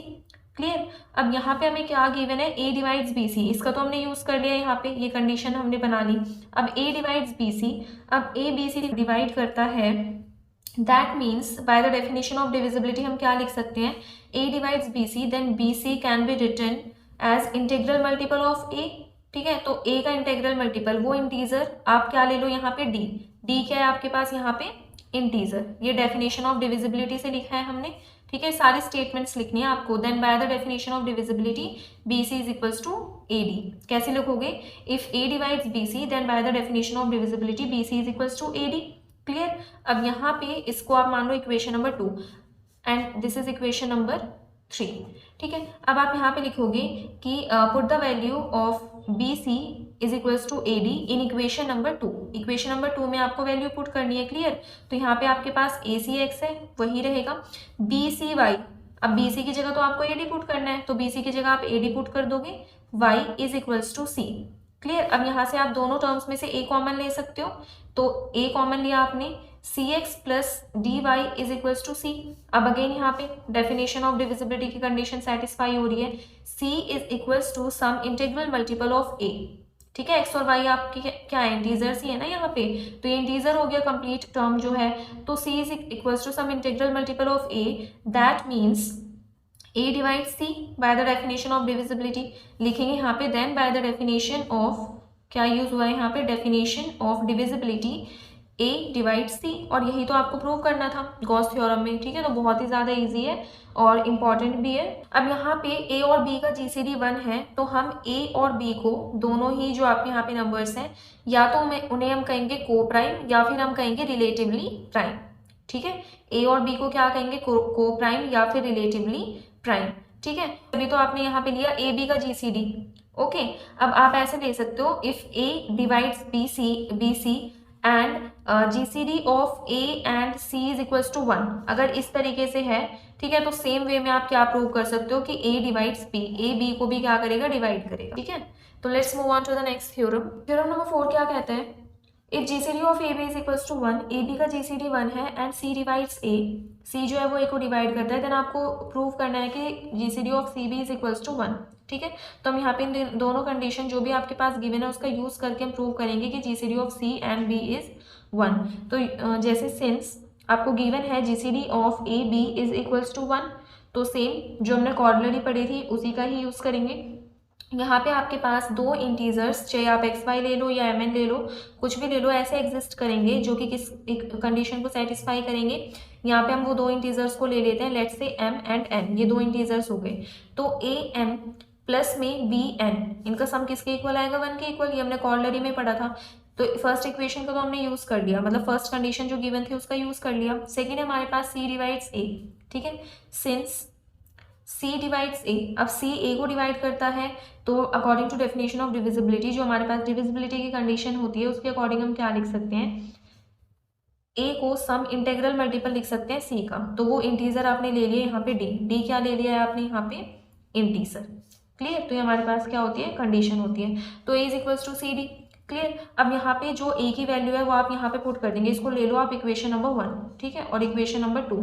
क्लियर। अब यहाँ पे हमें क्या गिवन है, a डिवाइड्स बी सी, इसका तो हमने यूज कर लिया यहाँ पे, ये कंडीशन हमने बना ली। अब a डिवाइड्स बी सी, अब a बी सी डिवाइड करता है, that means by the definition of divisibility हम क्या लिख सकते हैं, a divides B C then B C can be written as integral multiple of a, ठीक है। तो a का इंटीग्रल मल्टीपल, वो इंटीजर आप क्या ले लो यहाँ पे d क्या है आपके पास यहाँ पे इंटीजर, ये डेफिनेशन ऑफ डिविजिबिलिटी से लिखा है हमने, ठीक है। सारी स्टेटमेंट्स लिखनी है आपको। Then by the definition of divisibility b c is equals to A d, कैसे लिखोगे, if A divides B C then by the definition of divisibility b c is equals to A d, clear. अब यहाँ पे इसको आप मान लो equation number 2 and this is equation number 3, ठीक है। अब आप यहाँ पे लिखोगे कि put the value of b c is equals to A D in equation number 2। Equation number 2 में आपको वैल्यू पुट करनी है, क्लियर। तो यहाँ पे आपके पास ए सी एक्स है वही रहेगा, बी सी वाई, अब बी सी की जगह तो आपको ए डी पुट करना है तो बी सी की जगह आप ए डी पुट कर दोगे, Y is equals to C, clear. अब यहाँ से आप दोनों टर्म्स में से ए कॉमन ले सकते हो, तो ए कॉमन लिया आपने, c x plus d y is equals to c. अब अगेन यहाँ पे डेफिनेशन ऑफ डिविजिबिलिटी की कंडीशन सेटिस्फाई हो रही है, c is equals to some integral multiple of a, ठीक है। एक्स और वाई आपकी क्या है, इंटीजर्स ही है ना यहाँ पे, तो ये इंटीजर हो गया कंप्लीट टर्म जो है। तो c is equals to some integral multiple of a, that means a divide c by the definition of divisibility लिखेंगे यहाँ पे, then by the definition of क्या यूज हुआ है यहाँ पे, definition of divisibility a divide c, और यही तो आपको प्रूव करना था गॉस थ्योरम में, ठीक है। तो बहुत ही ज़्यादा इजी है और इम्पॉर्टेंट भी है। अब यहाँ पे ए और बी का जीसीडी 1 है तो हम ए और बी को दोनों ही जो आपके यहाँ पे नंबर्स हैं या तो उन्हें हम कहेंगे को प्राइम या फिर हम कहेंगे रिलेटिवली प्राइम, ठीक है। ए और बी को क्या कहेंगे, को प्राइम या फिर रिलेटिवली प्राइम, ठीक है। अभी तो आपने यहाँ पे लिया ए बी का जीसीडी, ओके। अब आप ऐसे ले सकते हो, if A divides B C and GCD of A and C is equals to 1, अगर इस तरीके से है, ठीक है, तो सेम वे में आप क्या प्रूव कर सकते हो कि A divides B, A B को भी क्या करेगा, डिवाइड करेगा, ठीक है। तो let's move on to the next theorem. Theorem number 4 क्या कहता है, if GCD of A B is equals to 1, A B का जीसीडी 1 है एंड सी डिवाइड्स ए, सी जो है वो ए को डिवाइड करता है, देन आपको प्रूव करना है कि GCD of C B is equals to 1, ठीक है। तो हम यहाँ पे इन दोनों कंडीशन जो भी आपके पास गिवन है उसका यूज करके हम प्रूव करेंगे कि GCD of C and B is 1। तो जैसे सिंस आपको गिवन है GCD of A B is equals to 1, तो सेम जो हमने कॉर्डिनरी पढ़ी थी उसी का ही यूज करेंगे। यहाँ पे आपके पास दो इंटीजर्स, चाहे आप एक्स वाई ले लो या एम एन ले लो, कुछ भी ले लो, ऐसे एग्जिस्ट करेंगे जो कि किस एक कंडीशन को सेटिस्फाई करेंगे। यहाँ पे हम वो दो इंटीजर्स को ले लेते हैं, let's say M and N, ये दो इंटीजर्स हो गए। तो ए एम प्लस में बी एन, इनका सम किसके इक्वल आएगा, 1 के इक्वल, ये हमने कॉर्डिनरी में पढ़ा था। तो फर्स्ट इक्वेशन को तो हमने यूज कर लिया, मतलब फर्स्ट कंडीशन जो गिवन थी उसका यूज कर लिया। सेकेंड है हमारे पास सी डिवाइड्स ए, ठीक है। सिंस C डिवाइड्स A, अब C A को डिवाइड करता है तो according to definition of divisibility, जो हमारे पास डिविजिबिलिटी की कंडीशन होती है उसके अकॉर्डिंग हम क्या लिख सकते हैं, A को सम इंटेग्रल मल्टीपल लिख सकते हैं C का। तो वो इंटीजर आपने ले लिया यहाँ पे D क्या ले लिया है आपने यहाँ पे, इंटीजर, क्लियर। तो ये हमारे पास क्या होती है, कंडीशन होती है। तो A is equals to C D, clear. अब यहाँ पे जो A की वैल्यू है वो आप यहाँ पे पुट कर देंगे, इसको ले लो आप इक्वेशन नंबर 1, ठीक है, और इक्वेशन नंबर 2।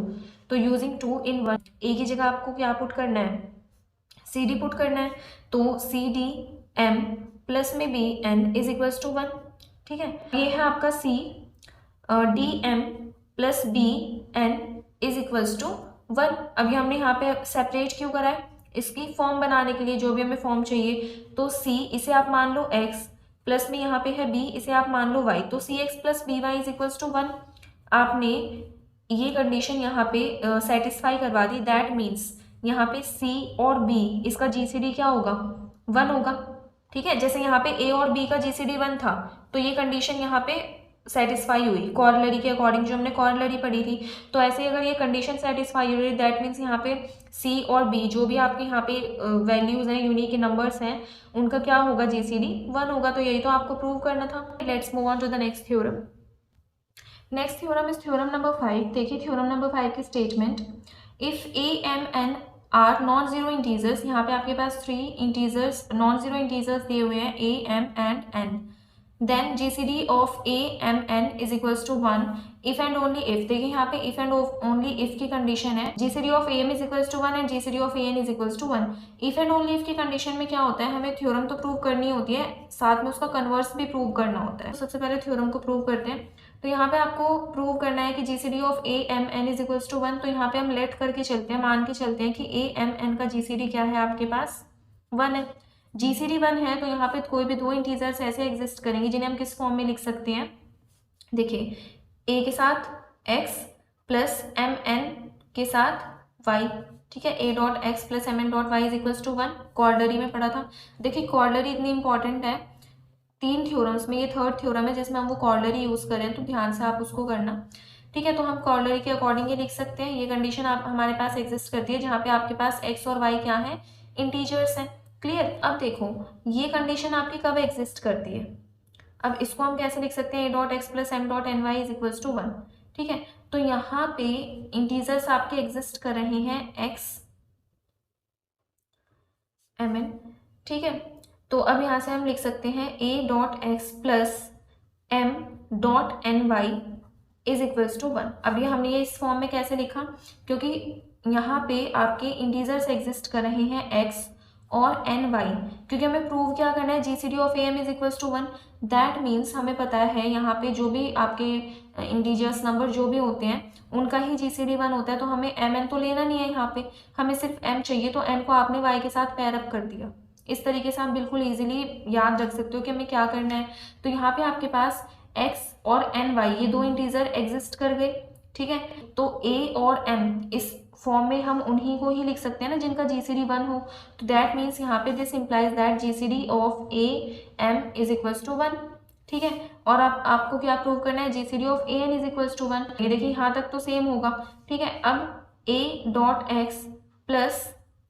तो यूजिंग 2 in 1, A की जगह आपको क्या पुट करना है, सी डी पुट करना है। तो सी डी एम प्लस में B N is equals to 1, ठीक है। ये है आपका C D M plus B N is equals to 1। अभी हमने यहाँ पे सेपरेट क्यों करा है, इसकी फॉर्म बनाने के लिए, जो भी हमें फॉर्म चाहिए। तो सी इसे आप मान लो x प्लस में यहाँ पे है b, इसे आप मान लो y, तो c x plus b y is equals to 1। आपने ये कंडीशन यहाँ पे सेटिस्फाई करवा दी, दैट मीन्स यहाँ पे C और B इसका GCD क्या होगा, 1 होगा। ठीक है, जैसे यहाँ पे ए और बी का जीसीडी 1 था तो ये कंडीशन यहाँ पे सेटिस्फाई हुई कॉर्लरी के अकॉर्डिंग, जो हमने कॉर्लरी पढ़ी थी। तो ऐसे ही अगर ये कंडीशन सेटिस्फाई हो रही दैट मीन्स यहाँ पे सी और बी जो भी आपके यहाँ पे वैल्यूज हैं, यूनिक नंबर्स हैं, उनका क्या होगा, जीसीडी 1 होगा। तो यही तो आपको प्रूव करना था। Let's move on to the next theorem. Next theorem is theorem number 5। देखिए थ्योरम नंबर 5 की statement, if A M N are non zero integers, यहाँ पे आपके पास 3 इंटीजर्स नॉन जीरो इंटीजर्स दिए हुए हैं, A M and N, then GCD of A M N is equals to 1 if and only if। देखिए यहाँ पे if and only if की कंडीशन है, GCD of AM is equals to 1 and GCD of AN is equals to 1। if and only if की condition में क्या होता है, हमें थ्योरम तो प्रूव करनी होती है, साथ में उसका कन्वर्स भी प्रूव करना होता है। तो सबसे पहले थ्योरम को प्रूव करते हैं। तो यहाँ पे आपको प्रूव करना है कि GCD of A M N is equals to 1। तो यहाँ पे हम लेट करके चलते हैं, मान के चलते हैं कि A M N का GCD क्या है आपके पास, 1 है। GCD 1 है तो यहाँ पे कोई भी 2 इंटीजर्स ऐसे एग्जिस्ट करेंगे जिन्हें हम किस फॉर्म में लिख सकते हैं। देखिए a के साथ x प्लस एम एन के साथ y। ठीक है, a dot x plus M N dot Y is equals to 1, corollary में पढ़ा था। देखिए कॉर्डरी इतनी इंपॉर्टेंट है 3 थ्योरम्स में, ये थर्ड थ्योरम है जिसमें हम वो कॉर्डरी यूज करें, तो ध्यान से आप उसको करना। ठीक है, तो हम कॉर्डरी के अकॉर्डिंग ये लिख सकते हैं, ये कंडीशन आप हमारे पास एग्जिस्ट करती है जहाँ पे आपके पास x और y क्या है, इंटीजर्स हैं। क्लियर। अब देखो ये कंडीशन आपकी कब एग्जिस्ट करती है, अब इसको हम कैसे लिख सकते हैं, a dot x plus M dot N Y is equals to 1। ठीक है, तो यहाँ पे इंटीजर्स आपके एग्जिस्ट कर रहे हैं x एम एन। ठीक है, तो अब यहाँ से हम लिख सकते हैं a dot x plus M dot N Y is equals to 1। अब ये हमने ये इस फॉर्म में कैसे लिखा, क्योंकि यहाँ पे आपके इंटीजर्स एग्जिस्ट कर रहे हैं x और एन वाई, क्योंकि हमें प्रूव क्या करना है, GCD of M is equals to 1। That means हमें पता है यहाँ पे जो भी आपके इंटीजर्स नंबर जो भी होते हैं उनका ही जीसीडी 1 होता है, तो हमें एम एन तो लेना नहीं है, यहाँ पे हमें सिर्फ एम चाहिए, तो एन को आपने वाई के साथ पेयर अप कर दिया। इस तरीके से आप बिल्कुल ईजिली याद रख सकते हो कि हमें क्या करना है। तो यहाँ पे आपके पास एक्स और एन वाई ये 2 इंटीजर एग्जिस्ट कर गए। ठीक है, तो ए और एम इस फॉर्म में हम उन्हीं को ही लिख सकते हैं ना जिनका जीसीडी 1 हो। तो दैट मीन्स यहाँ पे this implies that GCD of a m is equals to 1। ठीक है, और आपको क्या प्रूव करना है, GCD of a n is equals to 1। ये देखिए यहाँ तक तो सेम होगा। ठीक है, अब a dot x plus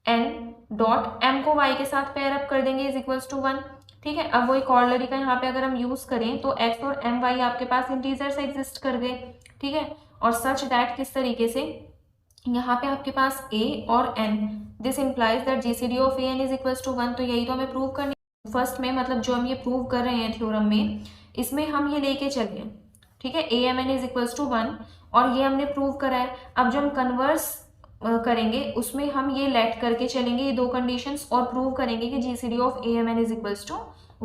n dot m को वाई के साथ पेयर अप कर देंगे इज इक्वल्स टू 1। ठीक है, अब वही कॉर्लरी का यहाँ पे अगर हम यूज करें तो एक्स और एम वाई आपके पास इंटीजर्स एग्जिस्ट कर गए। ठीक है, और सच दैट किस तरीके से, यहाँ पे आपके पास a और n, this implies that GCD of a n is equals to 1। तो यही तो हमें प्रूव करनी है। फर्स्ट में मतलब जो हम ये प्रूव कर रहे हैं थ्योरम में, इसमें हम ये लेके चलिए। ठीक है, a M n is equals to 1 और ये हमने प्रूव करा है। अब जो हम कन्वर्स करेंगे उसमें हम ये लेट करके चलेंगे ये 2 कंडीशंस और प्रूव करेंगे कि GCD of a M n is equals to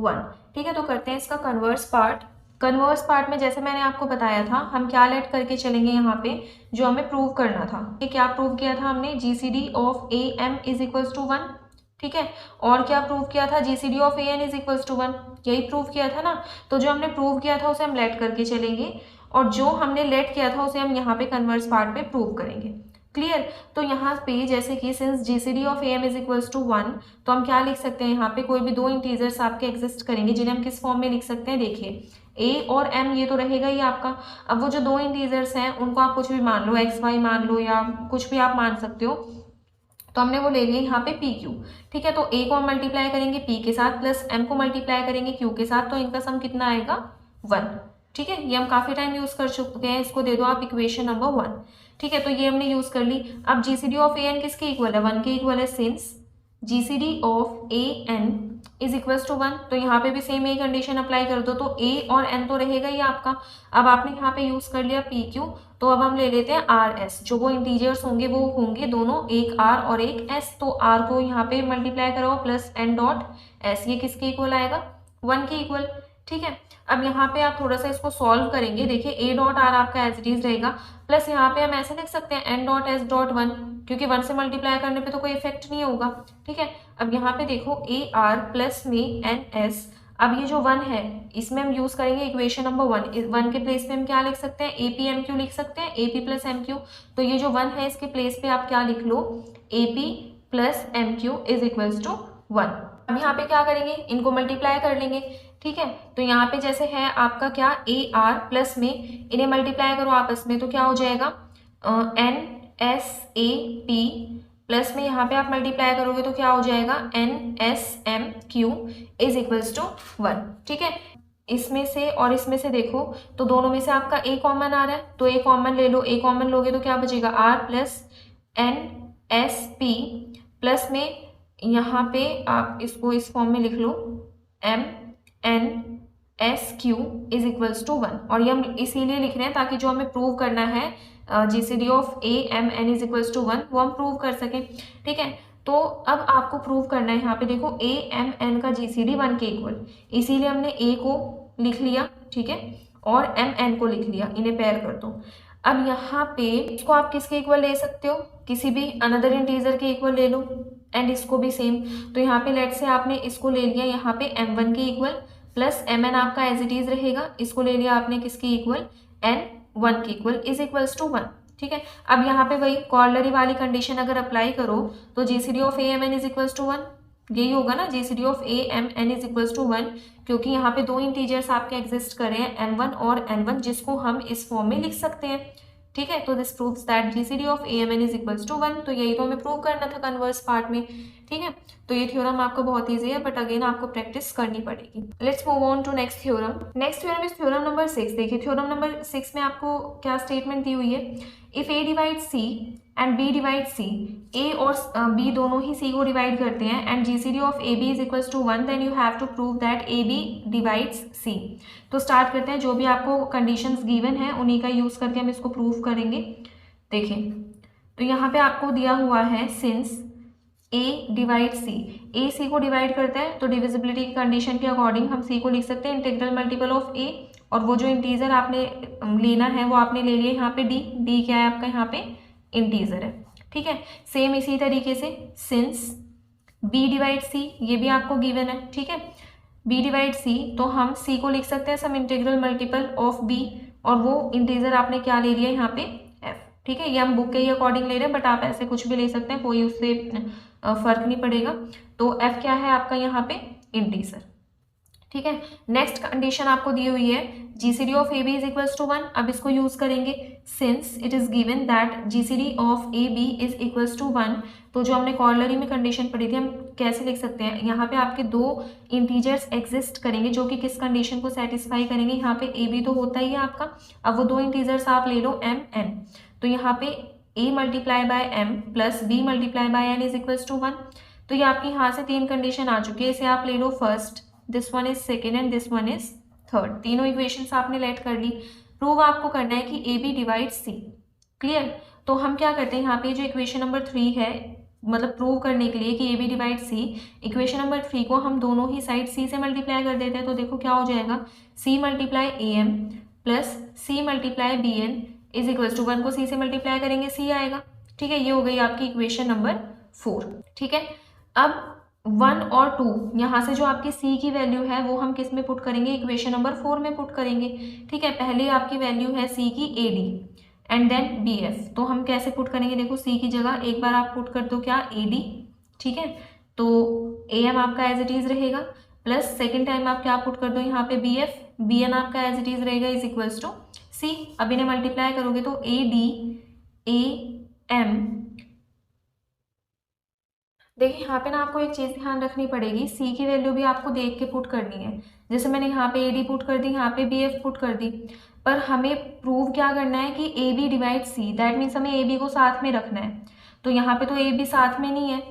1। ठीक है, तो करते हैं इसका कन्वर्स पार्ट। कन्वर्स पार्ट में जैसे मैंने आपको बताया था हम क्या लेट करके चलेंगे, यहाँ पे जो हमें प्रूव करना था, ये क्या प्रूव किया था हमने, GCD of a m is equals to 1। ठीक है, और क्या प्रूव किया था, GCD of a n is equals to 1, यही प्रूव किया था ना। तो जो हमने प्रूव किया था उसे हम लेट करके चलेंगे और जो हमने लेट किया था उसे हम यहाँ पे कन्वर्स पार्ट पे प्रूव करेंगे। क्लियर। तो यहाँ पे जैसे कि since GCD of a m is equals to 1, तो हम क्या लिख सकते हैं, यहाँ पे कोई भी 2 इंटीजर्स आपके एग्जिस्ट करेंगे जिन्हें हम किस फॉर्म में लिख सकते हैं, देखिए a और m ये तो रहेगा ही आपका। अब वो जो 2 इंटीजर्स हैं उनको आप कुछ भी मान लो, एक्स वाई मान लो या कुछ भी आप मान सकते हो, तो हमने वो ले लिया यहाँ पे पी क्यू। ठीक है, तो a को हम मल्टीप्लाई करेंगे p के साथ प्लस m को मल्टीप्लाई करेंगे q के साथ, तो इनका सम कितना आएगा 1। ठीक है, ये हम काफी टाइम यूज कर चुके हैं, इसको दे दो आप इक्वेशन नंबर 1। ठीक है, तो ये हमने यूज कर ली। अब जीसीडी ऑफ ए एन किसके इक्वल है, 1 के इक्वल है, since GCD of a n is equals to 1, तो यहाँ पे भी सेम यही कंडीशन अप्लाई कर दो, तो a और n तो रहेगा ही आपका। अब आपने यहाँ पे यूज कर लिया पी क्यू, तो अब हम ले लेते हैं आर एस, जो वो इंटीजर्स होंगे वो होंगे दोनों, एक r और एक s। तो r को यहाँ पे मल्टीप्लाई करो प्लस n डॉट s, ये किसके इक्वल आएगा, 1 के इक्वल। ठीक है, अब यहाँ पे आप थोड़ा सा इसको सॉल्व करेंगे, देखिए a डॉट आर आपका एज इट इज रहेगा, प्लस यहाँ पे हम ऐसे लिख सकते हैं n डॉट s डॉट 1, क्योंकि 1 से मल्टीप्लाई करने पे तो कोई इफेक्ट नहीं होगा। ठीक है, अब यहाँ पे देखो a r प्लस में n s, अब ये जो 1 है इसमें हम यूज करेंगे इक्वेशन नंबर 1। 1 के प्लेस पे हम क्या लिख सकते हैं, ए पी एम क्यू लिख सकते हैं, a p plus m q. तो ये जो 1 है इसके प्लेस पे आप क्या लिख लो, a p plus m q is equals to 1। अब यहाँ पे क्या करेंगे, इनको मल्टीप्लाई कर लेंगे। ठीक है, तो यहाँ पे जैसे है आपका क्या ए आर प्लस में इन्हें मल्टीप्लाई करो आपस में, तो क्या हो जाएगा n s a p plus में यहाँ पे आप मल्टीप्लाई करोगे तो क्या हो जाएगा n s m q is equals to 1। ठीक है, इसमें से और इसमें से देखो तो दोनों में से आपका ए कॉमन आ रहा है, तो ए कॉमन ले लो, ए कॉमन लोगे तो क्या बचेगा r plus n s p plus में यहाँ पे आप इसको इस फॉर्म में लिख लो m n s q is equals to 1। और ये हम इसीलिए लिख रहे हैं ताकि जो हमें प्रूव करना है GCD of a M n is equals to 1 वो हम प्रूव कर सकें। ठीक है, तो अब आपको प्रूव करना है यहाँ पे देखो ए एम एन का जीसीडी 1 के इक्वल, इसीलिए हमने ए को लिख लिया। ठीक है, और एम एन को लिख लिया, इन्हें पेयर कर दो। अब यहाँ पे इसको आप किसके इक्वल ले सकते हो, किसी भी अनदर इंटीजर के इक्वल ले लो, एंड इसको भी सेम। तो यहाँ पे लेट से आपने इसको ले लिया यहाँ पे m1 के इक्वल प्लस mn आपका एज इट इज रहेगा, इसको ले लिया आपने किसके इक्वल n1 के इक्वल इज इक्वल्स टू 1। ठीक है, अब यहाँ पे वही कॉर्लरी वाली कंडीशन अगर अप्लाई करो तो GCD of a M n is equals to 1 यही होगा ना, GCD of a M n is equals to 1, क्योंकि यहाँ पे दो इंटीजर्स आपके एग्जिस्ट कर रहे हैं m1 और n1 जिसको हम इस फॉर्म में लिख सकते हैं। ठीक है, तो this proves that GCD of a M n is equals to 1। तो यही तो हमें प्रूव करना था कन्वर्स पार्ट में। ठीक है, तो ये थ्योरम आपको बहुत ईजी है, बट अगेन आपको प्रैक्टिस करनी पड़ेगी। Let's move on to next theorem. Next theorem is theorem number 6। देखिए थ्योरम नंबर 6 में आपको क्या स्टेटमेंट दी हुई है, if A divide C and B divide C, A और बी दोनों ही सी को डिवाइड करते हैं and GCD of A B is equals to 1, then you have to prove that A B divides सी। तो स्टार्ट करते हैं, जो भी आपको कंडीशंस गिवन है उन्हीं का यूज करके हम इसको प्रूव करेंगे। देखिए तो यहाँ पे आपको दिया हुआ है सिंस ए डिवाइड सी, ए सी को डिवाइड करता है तो डिविजिबिलिटी की कंडीशन के अकॉर्डिंग हम सी को लिख सकते हैं इंटीग्रल मल्टीपल ऑफ ए, और वो जो इंटीजर आपने लेना है वो आपने ले लिया यहाँ पे डी, डी क्या है आपका यहाँ पे इंटीजर है। ठीक है, सेम इसी तरीके से सिंस बी डिवाइड सी, ये भी आपको गिवन है। ठीक है, बी डिवाइड सी, तो हम सी को लिख सकते हैं सम इंटीग्रल मल्टीपल ऑफ बी, और वो इंटीजर आपने क्या ले लिया यहाँ पे एफ। ठीक है, ये हम बुक के ही अकॉर्डिंग ले रहे हैं, बट आप ऐसे कुछ भी ले सकते हैं, कोई उससे फर्क नहीं पड़ेगा। तो एफ क्या है आपका यहाँ पे इंटीजर। ठीक है, नेक्स्ट कंडीशन आपको दी हुई है GCD of A B is equals to 1। अब इसको यूज करेंगे since it is given that GCD of A B is equals to 1। तो जो हमने कॉर्लरी में कंडीशन पढ़ी थी हम कैसे लिख सकते हैं, यहाँ पे आपके दो इंटीजर्स एग्जिस्ट करेंगे जो कि किस कंडीशन को सेटिस्फाई करेंगे, यहाँ पे ए बी तो होता ही है आपका, अब वो दो इंटीजर्स आप ले लो एम एन, तो यहाँ पे a multiply by m plus b multiply by n is equals to 1। तो ये आपकी यहाँ से तीन कंडीशन आ चुकी है, इसे आप ले लो first, this one is second and this one is third. तीनों इक्वेशंस आपने लेट कर ली। प्रूव आपको करना है कि a b divide c. Clear, तो हम क्या करते हैं यहाँ पे जो इक्वेशन नंबर 3 है, मतलब प्रूव करने के लिए कि a b divide c, equation number 3 को हम दोनों ही साइड सी से मल्टीप्लाई कर देते हैं। तो देखो क्या हो जाएगा, C multiply A M plus C multiply B N is equals to 1 को सी से मल्टीप्लाई करेंगे सी आएगा। ठीक है, ये हो गई आपकी इक्वेशन नंबर 4। ठीक है, अब 1 और 2 यहाँ से जो आपकी सी की वैल्यू है वो हम किस में पुट करेंगे, इक्वेशन नंबर 4 में पुट करेंगे। ठीक है, पहले आपकी वैल्यू है सी की A D and then B F, तो हम कैसे पुट करेंगे, देखो सी की जगह एक बार आप पुट कर दो क्या ए डी। ठीक है, तो ए एम आपका एज इट इज रहेगा प्लस सेकेंड टाइम आप क्या पुट कर दो यहाँ पे बी एफ, बी एन आपका एज इट इज रहेगा इज इक्वल्स टू सी। अब इन्हें मल्टीप्लाई करोगे तो ए डी ए एम, देखिए यहाँ पे ना आपको एक चीज़ ध्यान रखनी पड़ेगी, सी की वैल्यू भी आपको देख के पुट करनी है। जैसे मैंने यहाँ पे ए डी पुट कर दी, यहाँ पे बी एफ पुट कर दी, पर हमें प्रूव क्या करना है कि a b divide c, that means हमें ए बी को साथ में रखना है। तो यहाँ पे तो ए बी साथ में नहीं है।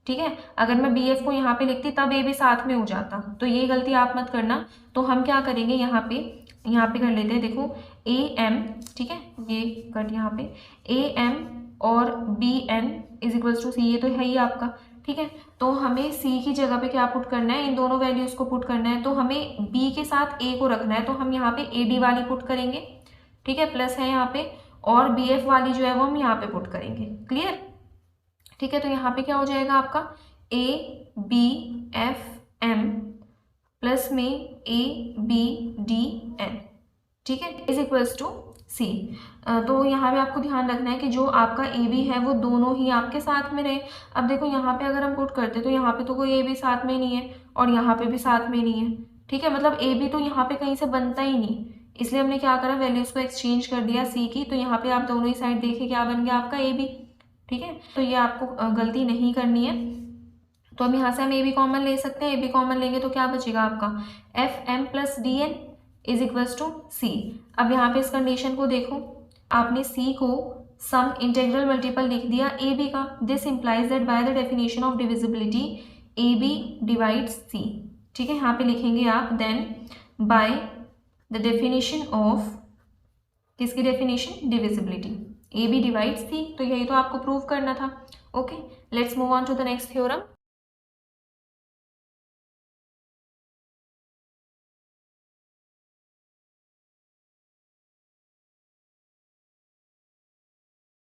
ठीक है, अगर मैं बी एफ को यहाँ पे लिखती तब ए बी साथ में हो जाता, तो ये गलती आप मत करना। तो हम क्या करेंगे यहाँ पे कर लेते हैं, देखो ए एम, ठीक है ये कट यहाँ पे ए एम और b N is equals to c, ये तो है ही आपका। ठीक है, तो हमें सी की जगह पे क्या पुट करना है, इन दोनों वैल्यूज को पुट करना है। तो हमें बी के साथ ए को रखना है, तो हम यहाँ पे ए डी वाली पुट करेंगे। ठीक है, प्लस है यहाँ पे, और बी एफ वाली जो है वो हम यहाँ पे पुट करेंगे। क्लियर, ठीक है, तो यहाँ पे क्या हो जाएगा आपका a b f m plus में ए बी डी एन, ठीक है, इज इक्वल्स टू सी। तो यहाँ पे आपको ध्यान रखना है कि जो आपका ए बी है वो दोनों ही आपके साथ में रहे। अब देखो यहाँ पे अगर हम पुट करते तो यहाँ पे तो कोई ए बी साथ में नहीं है और यहाँ पे भी साथ में नहीं है, ठीक है, मतलब ए बी तो यहाँ पे कहीं से बनता ही नहीं, इसलिए हमने क्या करा, वैल्यूज को एक्सचेंज कर दिया सी की। तो यहाँ पे आप दोनों ही साइड देखिए क्या बन गया आपका ए बी, ठीक है। तो ये आपको गलती नहीं करनी है। तो अब यहाँ से हम ए बी कॉमन ले सकते हैं, ए बी कॉमन लेंगे तो क्या बचेगा आपका, f m plus d n is equals to c. अब यहाँ पे इस कंडीशन को देखो, आपने सी को सम इंटेग्रल मल्टीपल लिख दिया ए बी का। This implies that by the definition of divisibility a B divides c, ठीक है। यहाँ पे लिखेंगे आप then by the definition of, किसकी definition, divisibility, a B divides सी। तो यही तो आपको प्रूव करना था। Okay, let's move on to the next theorem.